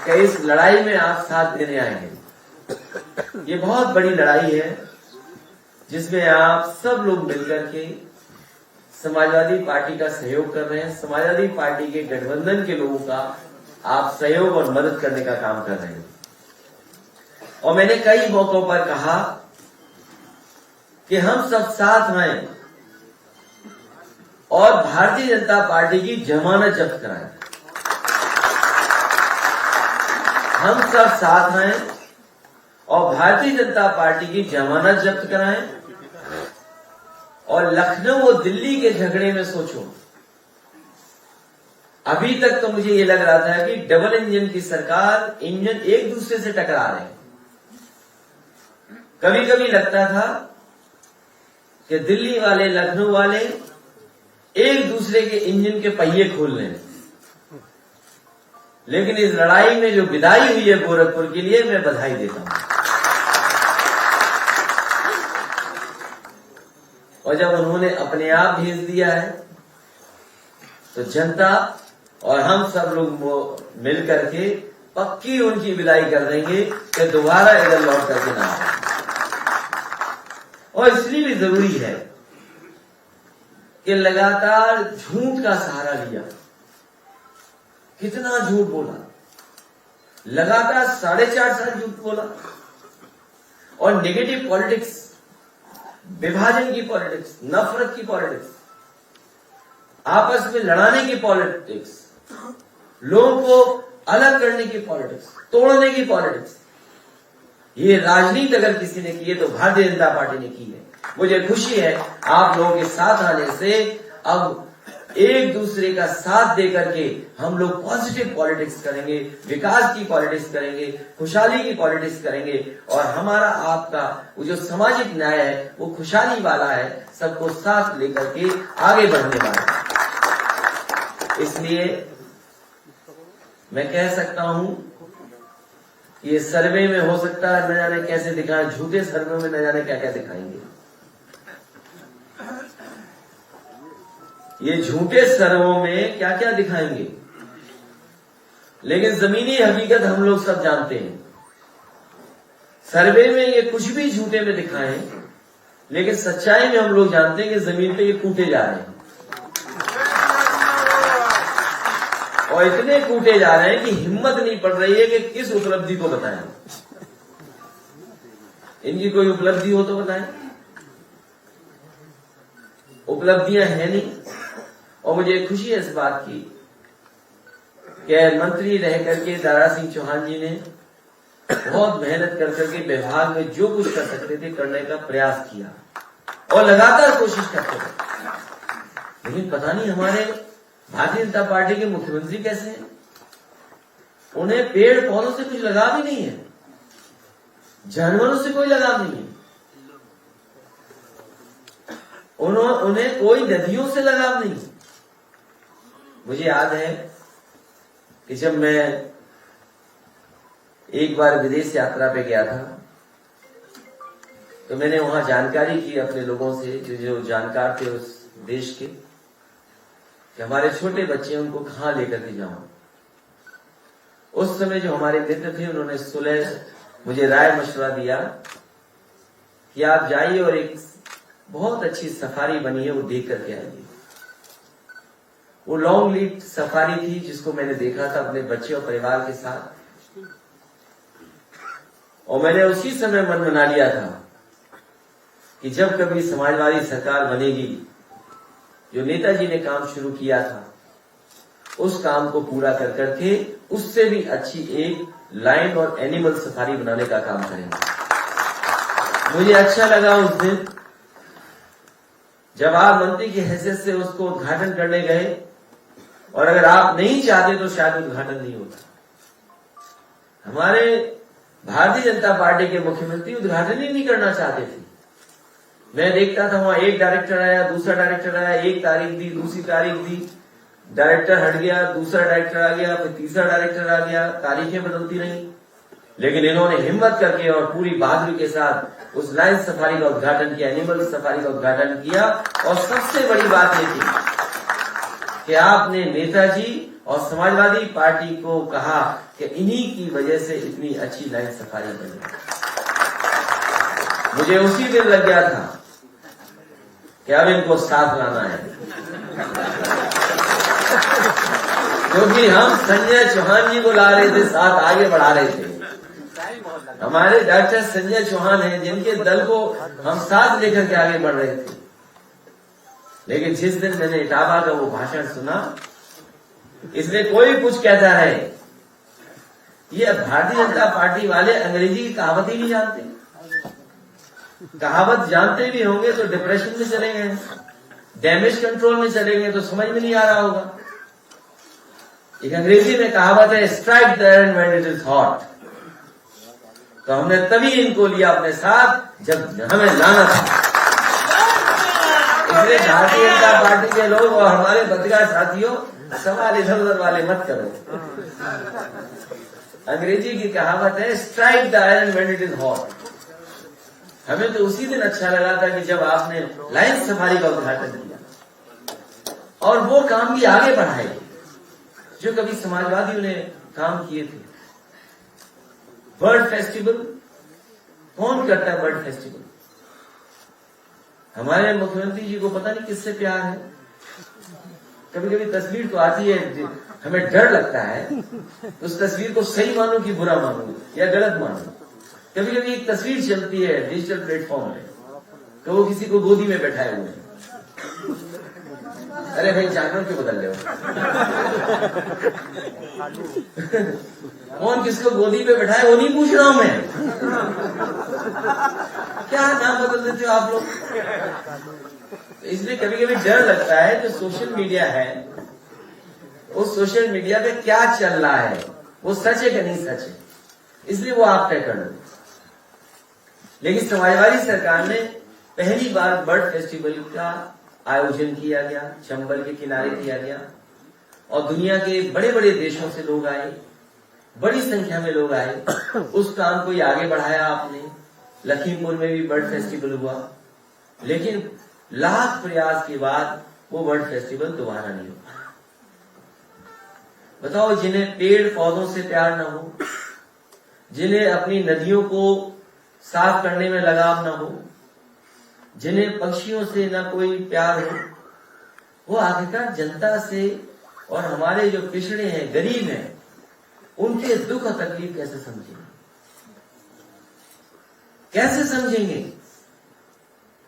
कि इस लड़ाई में आप साथ देने आए हैं। ये बहुत बड़ी लड़ाई है जिसमें आप सब लोग मिलकर के समाजवादी पार्टी का सहयोग कर रहे हैं। समाजवादी पार्टी के गठबंधन के लोगों का आप सहयोग और मदद करने का काम कर रहे हैं। और मैंने कई मौकों पर कहा कि हम सब साथ आए और भारतीय जनता पार्टी की जमानत जब्त कराएं। हम सब साथ आए और भारतीय जनता पार्टी की जमानत जब्त कराएं। और लखनऊ और दिल्ली के झगड़े में सोचो, अभी तक तो मुझे ये लग रहा था कि डबल इंजन की सरकार, इंजन एक दूसरे से टकरा रहे हैं। कभी कभी लगता था कि दिल्ली वाले, लखनऊ वाले एक दूसरे के इंजन के पहिए खोल रहे हैं। लेकिन इस लड़ाई में जो विदाई हुई है गोरखपुर के लिए, मैं बधाई देता हूं। और जब उन्होंने अपने आप भेज दिया है तो जनता और हम सब लोग मिल करके पक्की उनकी विदाई कर देंगे कि दोबारा इधर लौट करके ना आए। और इसलिए भी जरूरी है कि लगातार झूठ का सहारा लिया। कितना झूठ बोला, लगातार 4.5 साल झूठ बोला। और नेगेटिव पॉलिटिक्स, विभाजन की पॉलिटिक्स, नफरत की पॉलिटिक्स, आपस में लड़ाने की पॉलिटिक्स, लोगों को अलग करने की पॉलिटिक्स, तोड़ने की पॉलिटिक्स, ये राजनीति अगर किसी ने की है तो भारतीय जनता पार्टी ने की है। मुझे खुशी है आप लोगों के साथ आने से अब एक दूसरे का साथ देकर के हम लोग पॉजिटिव पॉलिटिक्स करेंगे, विकास की पॉलिटिक्स करेंगे, खुशहाली की पॉलिटिक्स करेंगे। और हमारा आपका वो जो सामाजिक न्याय है वो खुशहाली वाला है, सबको साथ लेकर के आगे बढ़ने वाला है। इसलिए मैं कह सकता हूं कि ये सर्वे में हो सकता है न जाने कैसे दिखाएं, झूठे सर्वे में न जाने क्या क्या दिखाएंगे। ये झूठे सर्वों में क्या क्या दिखाएंगे, लेकिन जमीनी हकीकत हम लोग सब जानते हैं। सर्वे में ये कुछ भी झूठे में दिखाएं, लेकिन सच्चाई में हम लोग जानते हैं कि जमीन पे ये कूटे जा रहे हैं। और इतने कूटे जा रहे हैं कि हिम्मत नहीं पड़ रही है कि किस उपलब्धि को बताएं। इनकी कोई उपलब्धि हो तो बताएं। उपलब्धियां है नहीं। और मुझे खुशी है इस बात की कि मंत्री रह करके दारा सिंह चौहान जी ने बहुत मेहनत कर करके विभाग में जो कुछ कर सकते थे करने का प्रयास किया और लगातार कोशिश करते थे। लेकिन पता नहीं हमारे भारतीय जनता पार्टी के मुख्यमंत्री कैसे हैं, उन्हें पेड़ पौधों से कुछ लगाव ही नहीं है, जानवरों से कोई लगाव नहीं है, उन्हें कोई नदियों से लगाव नहीं। मुझे याद है कि जब मैं एक बार विदेश यात्रा पे गया था तो मैंने वहां जानकारी की अपने लोगों से जो जानकार थे उस देश के, कि हमारे छोटे बच्चे उनको कहां लेकर के जाऊं। उस समय जो हमारे मित्र थे उन्होंने सुलह मुझे राय मशवरा दिया कि आप जाइए और एक बहुत अच्छी सफारी बनी है वो देख करके आइए। वो लॉन्ग लीव सफारी थी जिसको मैंने देखा था अपने बच्चे और परिवार के साथ। और मैंने उसी समय मन बना लिया था कि जब कभी समाजवादी सरकार बनेगी, जो नेताजी ने काम शुरू किया था उस काम को पूरा कर करके उससे भी अच्छी एक लाइन और एनिमल सफारी बनाने का काम करेंगे। मुझे अच्छा लगा उस दिन जब आप मंत्री की हैसियत से उसको उद्घाटन करने गए, और अगर आप नहीं चाहते तो शायद उद्घाटन नहीं होता। हमारे भारतीय जनता पार्टी के मुख्यमंत्री उद्घाटन ही नहीं करना चाहते थे। मैं देखता था वहां एक डायरेक्टर आया, दूसरा डायरेक्टर आया, एक तारीख दी, दूसरी तारीख दी, डायरेक्टर हट गया, दूसरा डायरेक्टर आ गया, फिर तीसरा डायरेक्टर आ गया, तारीखें बदलती रही। लेकिन इन्होंने हिम्मत करके और पूरी बहादुरी के साथ उस लायन सफारी का उद्घाटन किया, एनिमल सफारी का उद्घाटन किया। और सबसे बड़ी बात यह थी कि आपने नेताजी और समाजवादी पार्टी को कहा कि इन्हीं की वजह से इतनी अच्छी लायन सफारी बनी। मुझे उसी दिन लग गया था कि अब इनको साथ लाना है, क्योंकि हम संजय चौहान जी को ला रहे थे, साथ आगे बढ़ा रहे थे। हमारे डॉक्टर संजय चौहान हैं जिनके दल को हम साथ लेकर के आगे बढ़ रहे थे। लेकिन जिस दिन मैंने इटावा का वो भाषण सुना, इसमें कोई कुछ कहता रहे, ये भारतीय जनता पार्टी वाले अंग्रेजी की कहावत ही नहीं जानते। कहावत जानते भी होंगे तो डिप्रेशन में चले गए, डैमेज कंट्रोल में चले गए, तो समझ में नहीं आ रहा होगा। एक अंग्रेजी में कहावत है, strike the iron when it is hot. तो हमने तभी इनको लिया अपने साथ जब हमें लाना था। इसलिए भारतीय जनता पार्टी के लोग और हमारे पत्रकार साथियों, सवाल इधर उधर वाले मत करो। अंग्रेजी की कहावत है, strike the iron when it is hot. हमें तो उसी दिन अच्छा लगा था कि जब आपने लायन सफारी का उद्घाटन किया और वो काम भी आगे बढ़ाए जो कभी समाजवादियों ने काम किए थे। बर्ड फेस्टिवल, कौन करता है बर्ड फेस्टिवल? हमारे मुख्यमंत्री जी को पता नहीं किससे प्यार है। कभी कभी तस्वीर तो आती है, हमें डर लगता है उस तस्वीर को सही मानो कि बुरा मानो या गलत मानो। कभी कभी एक तस्वीर चलती है डिजिटल प्लेटफॉर्म पे, तो वो किसी को गोदी में बैठाए हुए हैं। अरे भाई जानवर क्यों बदल रहे हो? कौन किसको गोदी पे बैठाए वो नहीं पूछ रहा हूं मैं। क्या नाम बदल देते हो आप लोग? इसलिए कभी कभी डर लगता है जो सोशल मीडिया है, उस सोशल मीडिया पे क्या चल रहा है, वो सच है कि नहीं सच है, इसलिए वो आप तय कर लो। लेकिन समाजवादी सरकार ने पहली बार बर्ड फेस्टिवल का आयोजन किया गया, चंबल के किनारे किया गया, और दुनिया के बड़े बड़े देशों से लोग आए, बड़ी संख्या में लोग आए। उस काम को आगे बढ़ाया आपने। लखीमपुर में भी बर्ड फेस्टिवल हुआ, लेकिन लाख प्रयास के बाद वो बर्ड फेस्टिवल दोबारा नहीं हुआ। बताओ, जिन्हें पेड़ पौधों से प्यार ना हो, जिन्हें अपनी नदियों को साफ करने में लगाव ना हो, जिन्हें पक्षियों से ना कोई प्यार हो, वो आखिरकार जनता से और हमारे जो पिछड़े हैं, गरीब हैं, उनके दुख और तकलीफ कैसे समझेंगे? कैसे समझेंगे?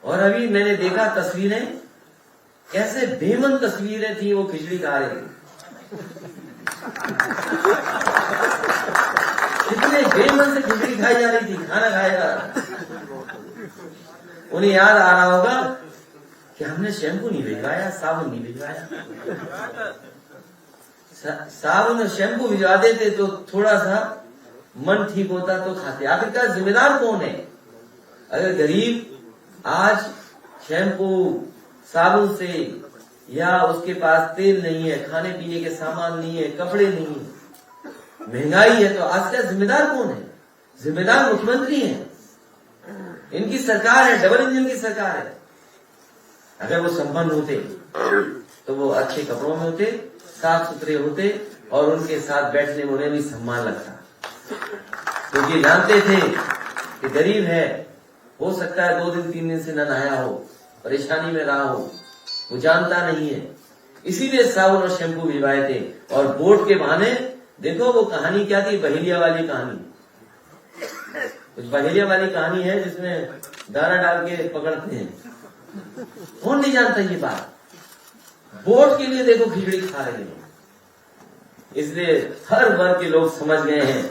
और अभी मैंने देखा तस्वीरें, कैसे बेमन तस्वीरें थी। वो खिचड़ी खा रहे थे, कितने बेमन से खिचड़ी खाई जा रही थी, खाना खाया जा रहा। उन्हें याद आ रहा होगा कि हमने शैम्पू नहीं भिजवाया, साबुन नहीं भिजवाया। साबुन और शैम्पू भिजवा देते तो थोड़ा सा मन ठीक होता तो खाते। आखिरकार जिम्मेदार कौन है? अगर गरीब आज शैम्पू साबुन से, या उसके पास तेल नहीं है, खाने पीने के सामान नहीं है, कपड़े नहीं है, महंगाई है, तो आज का जिम्मेदार कौन है? जिम्मेदार मुख्यमंत्री हैं। इनकी सरकार है, डबल इंजन की सरकार है। अगर वो संपन्न होते तो वो अच्छे कपड़ों में होते, साफ सुथरे होते, और उनके साथ बैठने में उन्हें भी सम्मान लगता, क्योंकि जानते थे कि गरीब है, हो सकता है 2 दिन 3 दिन से न नहाया हो, परेशानी में रहा हो, वो जानता नहीं है। इसीलिए साबुन और शैम्पू भिजवाए थे। और वोट के बहाने देखो वो कहानी क्या थी, बहेलिया वाली कहानी। कुछ बहेलिया वाली कहानी है जिसमें दाना डाल के पकड़ते हैं। कौन नहीं जानता ये बात? वोट के लिए देखो खिचड़ी खा रहे हैं। इसलिए हर वर्ग के लोग समझ गए हैं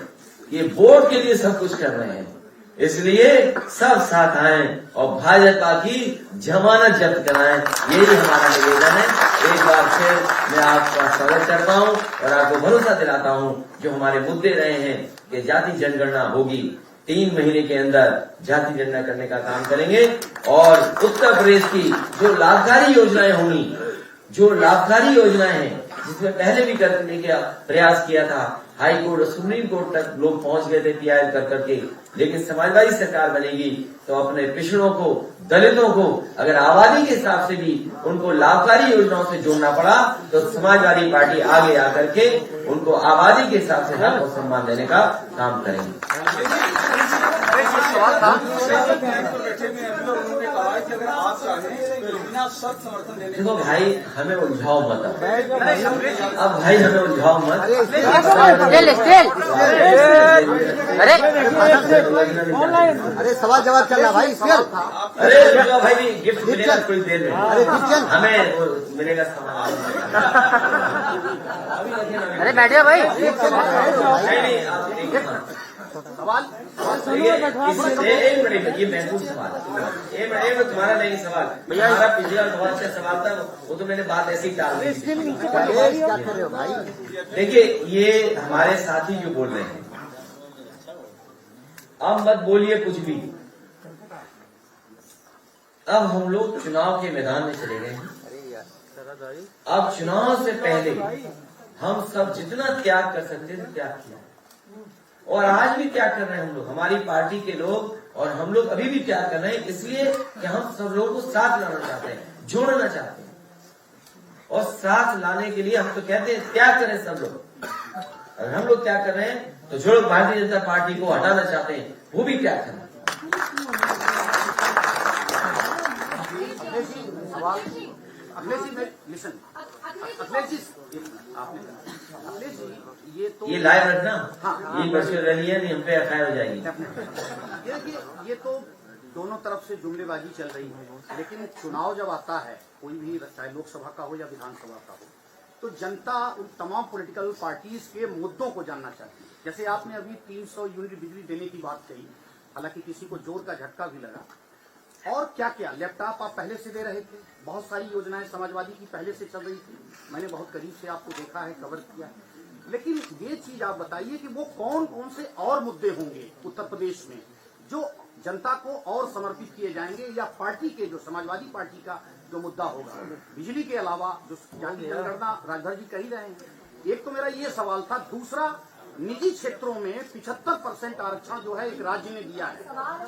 कि वोट के लिए सब कुछ कर रहे हैं, इसलिए सब साथ आए और भाजपा की जमानत जब्त कराएं, यही हमारा निवेदन है। एक बार फिर मैं आपका स्वागत करता हूं और आपको भरोसा दिलाता हूं जो हमारे मुद्दे रहे हैं कि जाति जनगणना होगी, 3 महीने के अंदर जाति जनगणना करने का काम करेंगे और उत्तर प्रदेश की जो लाभकारी योजनाएं होंगी, जो लाभकारी योजनाएं हैं जिसमें पहले भी करने का प्रयास किया था, हाई कोर्ट और सुप्रीम कोर्ट तक लोग पहुंच गए थे पीआईएल कर करके, लेकिन समाजवादी सरकार बनेगी तो अपने पिछड़ों को, दलितों को अगर आबादी के हिसाब से भी उनको लाभकारी योजनाओं से जोड़ना पड़ा तो समाजवादी पार्टी आगे आकर के उनको आबादी के हिसाब से हक और सम्मान देने का काम करेंगे। देखो भाई, हमें उलझाओ मत, अब भाई हमें उलझाओ मत। अरे सवाल जवाब चल रहा भाई। अरे भाई भी गिफ्ट मिलेगा थोड़ी देर में, हमें वो मिलेगा सामान। अरे बैठिए भाई। नहीं, आप सवाल एक मिनट, ये महसूस सवाल, एक मिनट तुम्हारा नहीं सवाल, हमारा पिछला बहुत अच्छा सवाल था, वो तो मैंने बात ऐसी डाल दी। देखिए, ये हमारे साथी जो बोल रहे हैं, अब मत बोलिए कुछ भी। अब हम लोग चुनाव के मैदान में चले गए हैं। अब चुनाव से पहले हम सब जितना त्याग कर सकते थे त्याग किया, और आज भी त्याग कर रहे हैं हम लोग, हमारी पार्टी के लोग और हम लोग अभी भी त्याग कर रहे हैं, इसलिए कि हम सब लोगों को साथ लाना चाहते हैं, जोड़ना चाहते हैं। और साथ लाने के लिए हम तो कहते हैं त्याग करें सब लोग, अगर हम लोग त्याग कर रहे हैं तो जो लोग भारतीय जनता पार्टी को हटाना चाहते हैं वो भी त्याग करें। ये लाइव रखना, ये वर्चुअल रही है, नहीं हम पे एफआईआर हो जाएगी। ये तो दोनों तरफ से जुमलेबाजी चल रही है, लेकिन चुनाव जब आता है कोई भी, चाहे लोकसभा का हो या विधानसभा का हो, तो जनता उन तमाम पॉलिटिकल पार्टीज के मुद्दों को जानना चाहती है। जैसे आपने अभी 300 यूनिट बिजली देने की बात कही, हालांकि किसी को जोर का झटका भी लगा, और क्या क्या लैपटॉप आप पहले से दे रहे थे, बहुत सारी योजनाएं समाजवादी की पहले से चल रही थी, मैंने बहुत करीब से आपको देखा है, कवर किया है। लेकिन ये चीज आप बताइए कि वो कौन कौन से और मुद्दे होंगे उत्तर प्रदेश में जो जनता को और समर्पित किए जाएंगे, या पार्टी के जो समाजवादी पार्टी का जो मुद्दा होगा, बिजली के अलावा जो जाति जनगणना राजभर जी कह ही रहे हैं। एक तो मेरा ये सवाल था। दूसरा, निजी क्षेत्रों में 75% आरक्षण जो है एक राज्य ने दिया है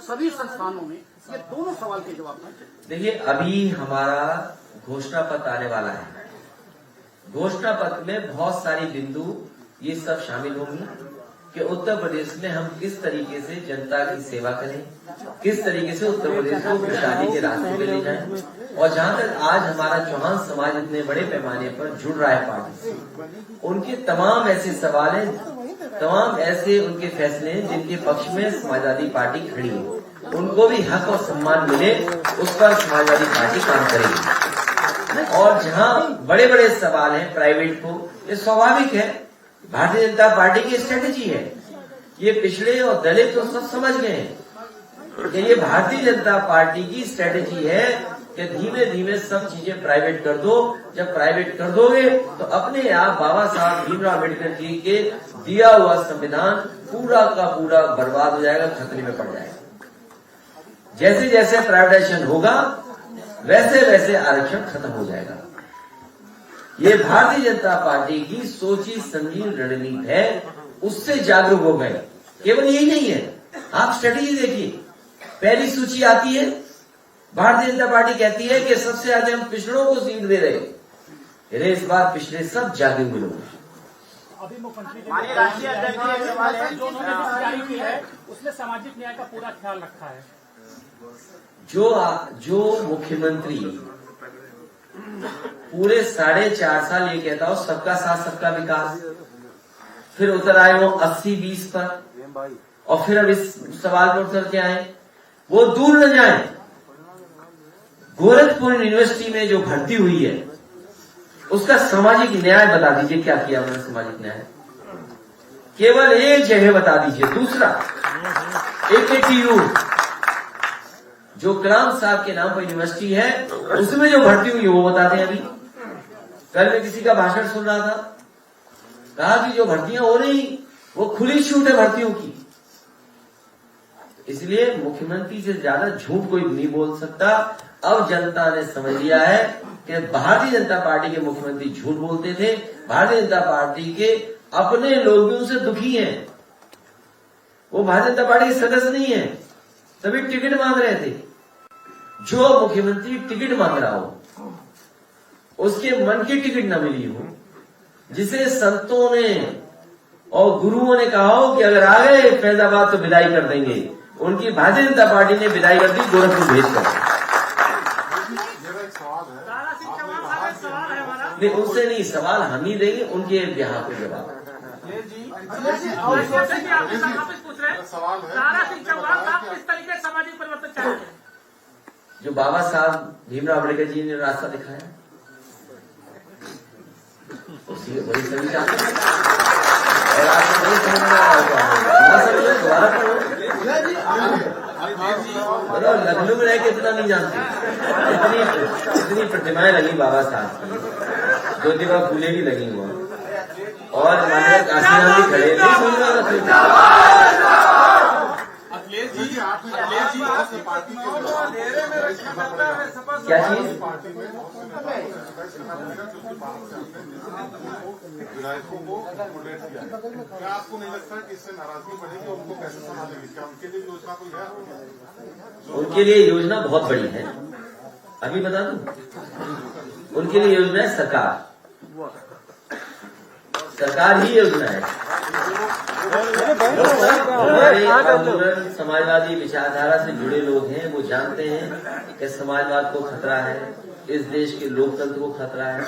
सभी संस्थानों में, ये दोनों सवाल के जवाब दीजिए। देखिए, अभी हमारा घोषणा पत्र आने वाला है, घोषणा पत्र में बहुत सारी बिंदु ये सब शामिल होंगी कि उत्तर प्रदेश में हम किस तरीके से जनता की सेवा करें, किस तरीके से उत्तर प्रदेश को खुशहाली के रास्ते पे ले जाएं। और जहां तक आज हमारा चौहान समाज इतने बड़े पैमाने पर जुड़ रहा है पार्टी से, उनके तमाम ऐसे सवाल हैं, तमाम ऐसे उनके फैसले हैं जिनके पक्ष में समाजवादी पार्टी खड़ी है, उनको भी हक और सम्मान मिले, उस पर समाजवादी पार्टी काम करेगी। और जहां बड़े बड़े सवाल हैं प्राइवेट को, ये स्वाभाविक है, भारतीय जनता पार्टी की स्ट्रेटेजी है। ये पिछड़े और दलित तो सब समझ गए हैं कि ये भारतीय जनता पार्टी की स्ट्रेटेजी है कि धीमे धीमे सब चीजें प्राइवेट कर दो। जब प्राइवेट कर दोगे तो अपने आप बाबा साहब भीमराव अम्बेडकर जी के दिया हुआ संविधान पूरा का पूरा बर्बाद हो जाएगा, खतरे में पड़ जाएगा। जैसे जैसे प्राइवेटाइजेशन होगा वैसे वैसे आरक्षण खत्म हो जाएगा। ये भारतीय जनता पार्टी की सोची समझी रणनीति है, उससे जागरूक हो गए। केवल यही नहीं है, आप स्ट्रेटेजी देखिए, पहली सूची आती है, भारतीय जनता पार्टी कहती है कि सबसे आगे हम पिछड़ों को सीट दे रहे हैं। इस बार पिछड़े सब जागे हुए लोग। अभी मुख्यमंत्री राष्ट्रीय अध्यक्ष जो उन्होंने जारी की है उसमें सामाजिक न्याय का पूरा ख्याल रखा है। जो मुख्यमंत्री पूरे 4.5 साल ये कहता हो सबका साथ सबका विकास, फिर उतर आए वो 80-20 पर, और फिर अब इस सवाल पर उतर के आए, वो दूर न जाए। गोरखपुर यूनिवर्सिटी में जो भर्ती हुई है उसका सामाजिक न्याय बता दीजिए, क्या किया उन्होंने सामाजिक न्याय? केवल एक जगह बता दीजिए। दूसरा, AKTU जो कलाम साहब के नाम पर यूनिवर्सिटी है, उसमें जो भर्ती हुई वो बता दें। अभी कल मैं किसी का भाषण सुन रहा था, कहा कि जो भर्तियां हो रही वो खुली छूट है भर्तियों की। इसलिए मुख्यमंत्री से ज्यादा झूठ कोई नहीं बोल सकता। अब जनता ने समझ लिया है कि भारतीय जनता पार्टी के मुख्यमंत्री झूठ बोलते थे। भारतीय जनता पार्टी के अपने लोग भी उनसे दुखी हैं। वो भारतीय जनता पार्टी के सदस्य नहीं है, सभी टिकट मांग रहे थे। जो मुख्यमंत्री टिकट मांग रहा हो, उसके मन की टिकट न मिली हो, जिसे संतों ने और गुरुओं ने कहा हो कि अगर आ गए फैजाबाद तो विदाई कर देंगे, उनकी भारतीय जनता पार्टी ने विदाई कर दी गोरखपुर भेजकर। नहीं, उससे नहीं, सवाल हम ही देंगे, उनके बिहार को जवाब। सामाजिक परिवर्तन चाहते हैं जो बाबा साहब भीमराव अम्बेडकर जी ने रास्ता दिखाया, उसी की बड़ी सभी चाहते हैं। और आपको नहीं समझ में आ रहा, दोबारा पढ़ो। लखनऊ में रह के इतना नहीं जानते। इतनी प्रतिमाएं लगी बाबा साहब की, ज्योतिबा फूले भी लगी हुआ, और माननीय काशीनाथ भी खड़े। नहीं समझ क्या चीज? विधायकों को क्या आपको नहीं लगता कि इससे नाराजगी बढ़ेगी? उनको कैसे संभालेंगे? क्या उनके लिए योजना कोई है? उनके लिए योजना बहुत बड़ी है, अभी बता दूं। उनके लिए योजना है सरकार ही योजना है। हमारे आंदोलन समाजवादी विचारधारा से जुड़े लोग हैं, वो जानते हैं कि समाजवाद को खतरा है, इस देश के लोकतंत्र को खतरा है,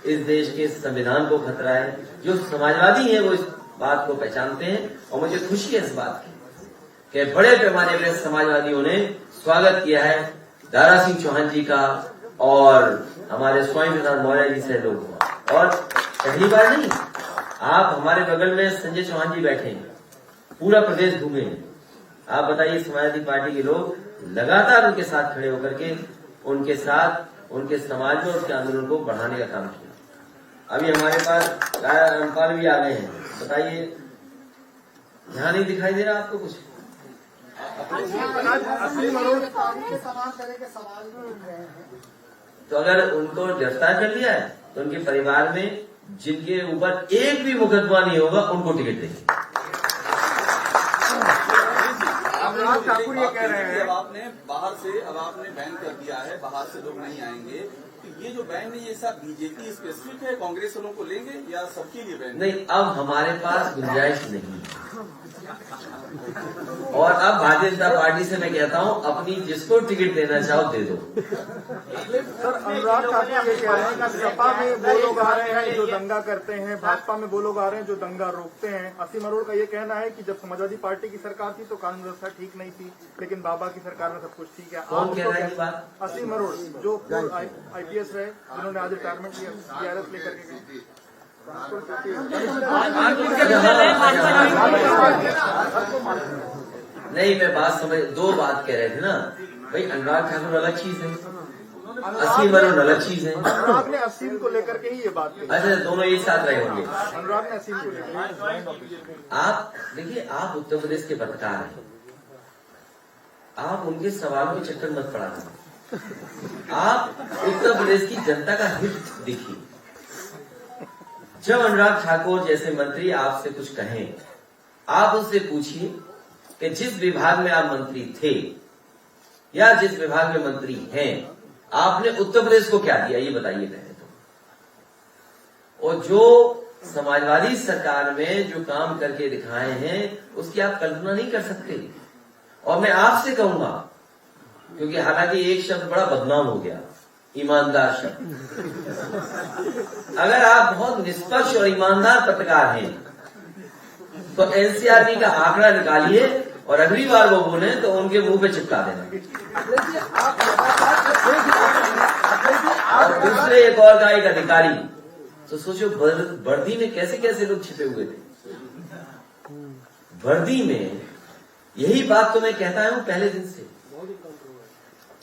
इस देश के संविधान को खतरा है। जो समाजवादी हैं वो इस बात को पहचानते हैं, और मुझे खुशी है इस बात की कि बड़े पैमाने पर समाजवादियों ने स्वागत किया है दारा सिंह चौहान जी का और हमारे स्वामी प्रसाद मौर्य जी से लोग हुआ। और पहली बार नहीं, आप हमारे बगल में संजय चौहान जी बैठे हैं, पूरा प्रदेश घूमे हैं। आप बताइए, समाजवादी पार्टी के लोग लगातार उनके साथ खड़े होकर के उनके साथ उनके समाज में उसके आंदोलन को बढ़ाने का काम किया। अभी हमारे पास रामपाल भी आ गए हैं। बताइए, यहाँ नहीं दिखाई दे रहा आपको कुछ? तो अगर उनको गिरफ्तार कर लिया है तो उनके परिवार में जिनके ऊपर एक भी मुकदमा नहीं होगा उनको टिकट देंगे। अनुराग ठाकुर ये कह रहे हैं, अब आपने बाहर से, अब आपने बैन कर दिया है, बाहर से लोग नहीं आएंगे, तो ये जो बैन है ये सब बीजेपी स्पेसिफिक है, कांग्रेस वालों को लेंगे या सबके लिए बैन? नहीं, अब हमारे पास गुंजाइश नहीं है। और अब भारतीय जनता पार्टी से मैं कहता हूं, अपनी जिसको टिकट देना चाहो दे दो। सर, अनुराग ठाकुर ये कह रहे हैं कि सपा में वो लोग आ रहे हैं जो दंगा करते हैं, भाजपा में वो लोग आ रहे हैं जो दंगा रोकते हैं। असीम अरोड़ का ये कहना है कि जब समाजवादी पार्टी की सरकार थी तो कानून व्यवस्था ठीक नहीं थी, लेकिन बाबा की सरकार में सब कुछ ठीक है। कौन कह रहा है ये बात? असीम अरोड़ जो IPS रहे, जिन्होंने आज रिटायरमेंट किया, TRS लेकर के गए। नहीं, मैं बात समझ, दो बात कह रहे थे ना भाई। अनुराग ठाकुर अलग चीज है, असीम अरोड़ अलग चीज है। अनुराग ने असीम को लेकर के ही ये बात कही। अच्छा, दोनों एक साथ रहे होंगे। अनुराग ने असीम को लेकर। आप देखिए, आप उत्तर प्रदेश के पत्रकार हैं, आप उनके सवाल में चक्कर मत पड़ा करें। आप उत्तर प्रदेश की जनता का हित देखिए। जब अनुराग ठाकुर जैसे मंत्री आपसे कुछ कहें, आप उससे पूछिए कि जिस विभाग में आप मंत्री थे या जिस विभाग में मंत्री हैं, आपने उत्तर प्रदेश को क्या दिया, ये बताइए पहले तो। और जो समाजवादी सरकार में जो काम करके दिखाए हैं, उसकी आप कल्पना नहीं कर सकते। और मैं आपसे कहूंगा, क्योंकि हालांकि एक शब्द बड़ा बदनाम हो गया, ईमानदार शब्द। अगर आप बहुत निष्पक्ष और ईमानदार पत्रकार हैं तो NCRB का आंकड़ा निकालिए और अगली बार वो बोले तो उनके मुंह पे चिपका देना। और दूसरे एक और का एक अधिकारी तो सोचो वर्दी में कैसे कैसे लोग छिपे हुए थे। वर्दी में यही बात तो मैं कहता हूं पहले दिन से।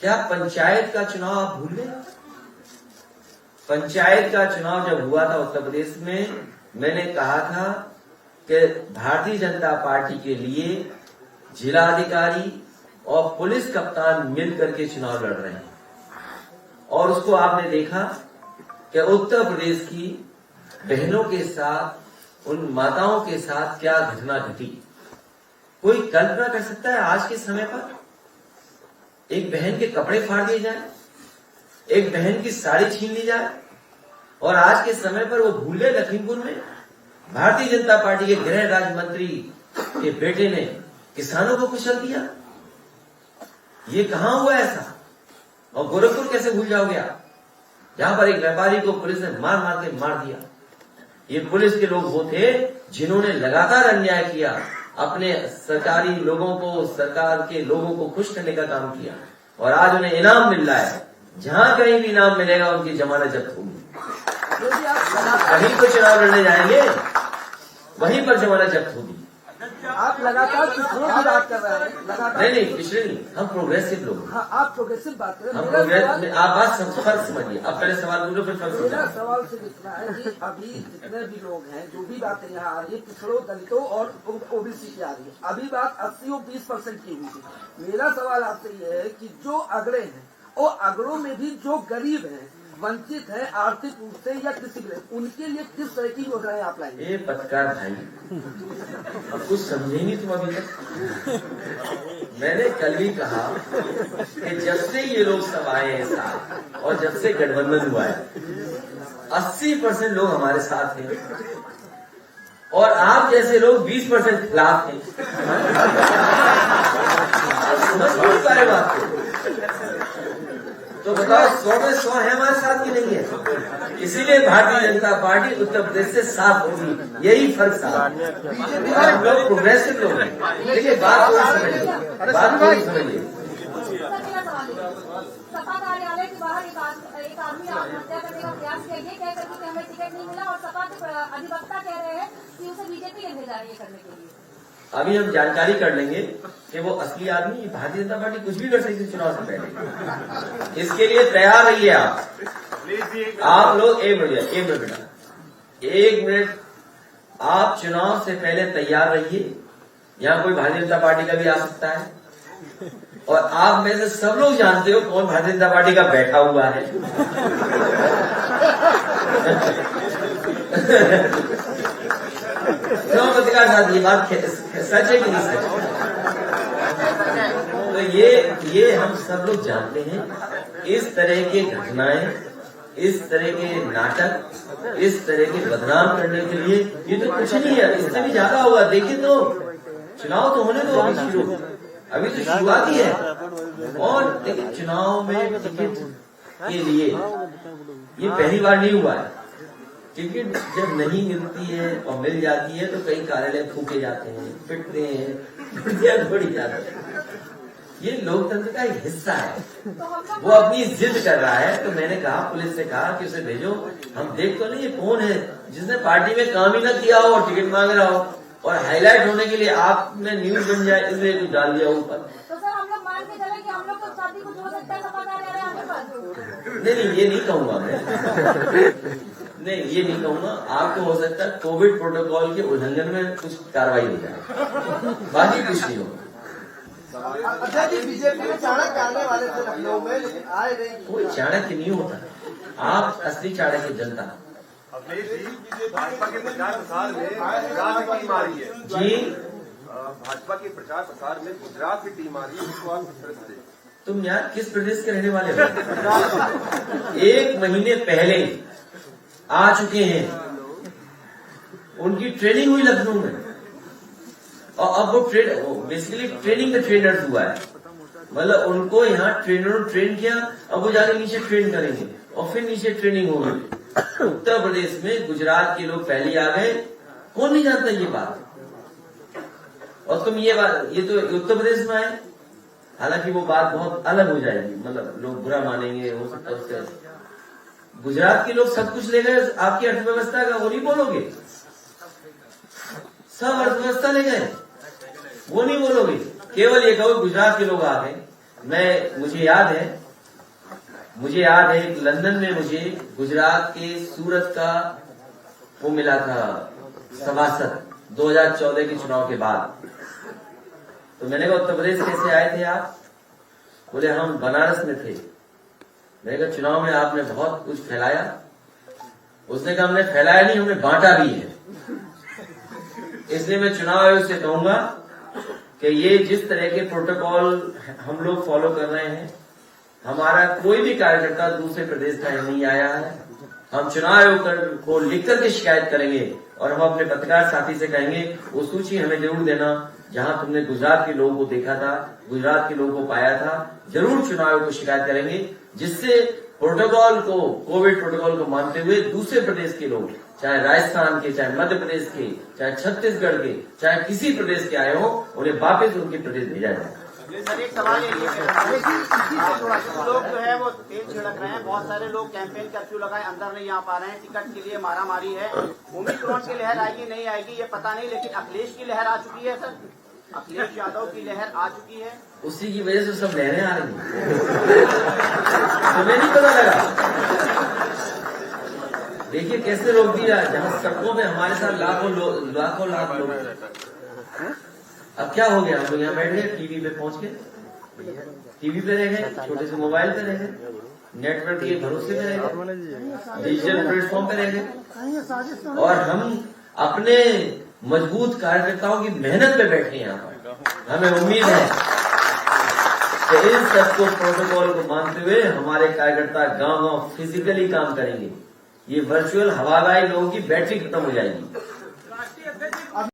क्या पंचायत का चुनाव आप भूल गए? पंचायत का चुनाव जब हुआ था उत्तर प्रदेश में, मैंने कहा था कि भारतीय जनता पार्टी के लिए जिलाधिकारी और पुलिस कप्तान मिलकर के चुनाव लड़ रहे हैं। और उसको आपने देखा कि उत्तर प्रदेश की बहनों के साथ, उन माताओं के साथ क्या घटना घटी। कोई कल्पना कर सकता है आज के समय पर एक बहन के कपड़े फाड़ दिए जाए, एक बहन की साड़ी छीन ली जाए? और आज के समय पर वो भूल गए लखीमपुर में भारतीय जनता पार्टी के गृह राज्य मंत्री के बेटे ने किसानों को कुचल दिया। ये कहां हुआ ऐसा? और गोरखपुर कैसे भूल जाओगे आप, जहां पर एक व्यापारी को पुलिस ने मार मार के मार दिया। ये पुलिस के लोग वो थे जिन्होंने लगातार अन्याय किया, अपने सरकारी लोगों को, सरकार के लोगों को खुश करने का काम किया, और आज उन्हें इनाम मिल रहा है। जहां कहीं भी इनाम मिलेगा उनकी जमानत जब्त होगी। वहीं पर चुनाव लड़ने जाएंगे, वहीं पर जमानत जब्त होगी। आप लगातार पिछड़ों की बात कर रहे हैं, लगातार नहीं पिछड़े नहीं, हम प्रोग्रेसिव लोग। हाँ, आप प्रोग्रेसिव बात कर रहे हैं। हम प्रोग्रेस, आप बात फर्क समझिए। अब पहले सवाल बोलो, फिर फर्क मेरा समझिए। सवाल सिर्फ इतना है कि अभी जितने भी लोग हैं, जो भी बातें यहाँ आ रही है पिछड़ों, दलितों और ओबीसी की आ रही है, अभी बात 80 और 20% की हुई थी। मेरा सवाल आपसे ये है कि जो अगड़े हैं और अगड़ों में भी जो गरीब हैं, वंचित है आर्थिक रूप से या किसी भी, उनके लिए किस तरह की योजनाएं आप लाएंगे? ये पत्रकार भाई, अब कुछ समझे नहीं तुम अभी तक। मैंने कल भी कहा कि जब से ये लोग सब आए हैं साथ, और जब से गठबंधन हुआ है, 80% लोग हमारे साथ हैं, और आप जैसे लोग 20% खिलाफ हैं। समझ नहीं पा रहे बात को। तो बताओ 100 में 100 है हमारे साथ की नहीं है? इसीलिए भारतीय जनता पार्टी उत्तर प्रदेश से साफ होगी, यही फर्क साफ। हम लोग प्रोग्रेसिव लोग हैं। देखिए बात को समझिए, बात को समझिए। सपा कार्यालय के बाहर एक आदमी आत्महत्या करने का प्रयास किया, ये कह करके हमें टिकट नहीं मिला, और सपा के अधिवक्ता कह रहे हैं कि उसे बीजेपी ले जा रही है करने के लिए। अभी हम जानकारी कर लेंगे कि वो असली आदमी, भारतीय जनता पार्टी कुछ भी कर सकती है चुनाव से पहले। इसके लिए तैयार रहिए आप लोग। एक मिनट आप चुनाव से पहले तैयार रहिए। यहाँ कोई भारतीय जनता पार्टी का भी आ सकता है, और आप में से सब लोग जानते हो कौन भारतीय जनता पार्टी का बैठा हुआ है। पत्रकार साहब, ये बात सच है कि नहीं सच है? तो ये हम सब लोग जानते हैं। इस तरह की घटनाएं, इस तरह के नाटक, इस तरह के बदनाम करने के लिए ये तो कुछ नहीं है, इससे भी ज्यादा होगा। देखिए तो चुनाव तो होने दो, अभी शुरू, अभी तो शुरुआत ही है। और देखिए चुनाव में टिकट के लिए ये पहली बार नहीं हुआ है। टिकट जब नहीं मिलती है और मिल जाती है तो कई कार्यालय फूके जाते हैं, पिटते हैं, टूटियां तोड़ी जाती है। ये लोकतंत्र का एक हिस्सा है। वो अपनी जिद कर रहा है, तो मैंने कहा, पुलिस से कहा कि उसे भेजो। हम देख तो नहीं ये कौन है जिसने पार्टी में काम ही न किया हो और टिकट मांग रहा हो, और हाईलाइट होने के लिए आप में न्यूज बन जाए इसलिए कुछ डाल दिया ऊपर। तो सर हम लोग मान के चले कि हम लोग को शादी कुछ हो सकता है सपा कार्यालय आने पर? नहीं, ये नहीं कहूंगा मैं। नहीं, ये नहीं कहूंगा। आपको हो सकता है कोविड प्रोटोकॉल के उल्लंघन में कुछ कार्रवाई हो जाए, बाकी कुछ नहीं होगा। अध्यक्ष जी, बीजेपी में चाणक्य आने वाले थे लखनऊ में, लेकिन आए नहीं। कोई चाणक्य नहीं होता, आप असली चाणक्य जनता। भाजपा के प्रचार प्रसार में गुजरात की टीम आ रही है जी, भाजपा के प्रचार प्रसार में गुजरात की टीम आ रही है, उसको आप उत्तर दें। तुम यार किस प्रदेश के रहने वाले हो? 1 महीने पहले आ चुके हैं, उनकी ट्रेनिंग हुई लखनऊ में, और अब वो बेसिकली ट्रेनिंग का ट्रेनर्स हुआ है। मतलब उनको यहाँ ट्रेनरों ट्रेन किया, अब वो जाके नीचे ट्रेन करेंगे और फिर नीचे ट्रेनिंग होगी। उत्तर प्रदेश में गुजरात के लोग पहले आ गए, कौन नहीं जानता ये बात। और तुम ये बात, ये तो उत्तर प्रदेश में आए, हालांकि वो बात बहुत अलग हो जाएगी, मतलब लोग बुरा मानेंगे, हो सकता है उससे गुजरात के लोग सब कुछ ले गए आपकी अर्थव्यवस्था का, वो नहीं बोलोगे? सब अर्थव्यवस्था ले गए, वो नहीं बोलोगे? केवल ये कहो गुजरात के लोग आ गए। मुझे याद है कि लंदन में मुझे गुजरात के सूरत का वो मिला था सभासद 2014 के चुनाव के बाद। तो मैंने कहा उत्तर प्रदेश कैसे आए थे आप? बोले हम बनारस में थे। मैंने कहा चुनाव में आपने बहुत कुछ फैलाया। उसने कहा हमने फैलाया नहीं, हमने बांटा भी है। इसलिए मैं चुनाव आयोग से कहूंगा कि ये जिस तरह के प्रोटोकॉल हम लोग फॉलो कर रहे हैं, हमारा कोई भी कार्यकर्ता दूसरे प्रदेश का नहीं आया है। हम चुनाव आयोग को लिख करके शिकायत करेंगे और हम अपने पत्रकार साथी से कहेंगे वो सूची हमें जरूर देना जहां तुमने गुजरात के लोगों को देखा था, गुजरात के लोगों को पाया था। जरूर चुनाव आयोग को शिकायत करेंगे, जिससे प्रोटोकॉल को, कोविड प्रोटोकॉल को मानते हुए दूसरे प्रदेश के लोग, चाहे राजस्थान के, चाहे मध्य प्रदेश के, चाहे छत्तीसगढ़ के, चाहे किसी प्रदेश के आए हो, उन्हें वापस उनके प्रदेश भेजा जाए। सर एक सवाल ये लोग जो है वो तेल छिड़क रहे हैं, बहुत सारे लोग कैंपेन कर्फ्यू लगाए अंदर नहीं आ पा रहे हैं, टिकट के लिए मारामारी है। ओमिक्रॉन की लहर आएगी नहीं आएगी ये पता नहीं, लेकिन अखिलेश की लहर आ चुकी है सर, अखिलेश यादव की लहर आ चुकी है। उसी की वजह से सब लहरें आ रही हैं। तुम्हें नहीं पता लगा? देखिए कैसे रोक दिया, जहां सड़कों पे हमारे साथ लाखों लाख लोग। अब क्या हो गया, हम लोग यहाँ बैठ गए, टीवी पे पहुंच गए, टीवी पे रह गए, छोटे से मोबाइल पे रह गए, नेटवर्क के भरोसे पे रह गए, डिजिटल प्लेटफॉर्म पे रह गए, और हम अपने मजबूत कार्यकर्ताओं की मेहनत पे बैठे हैं यहाँ पर। हमें उम्मीद है कि इन सबको प्रोटोकॉल को मानते हुए हमारे कार्यकर्ता गांव-गांव फिजिकली काम करेंगे। ये वर्चुअल हवादारी लोगों की बैटरी खत्म हो जाएगी।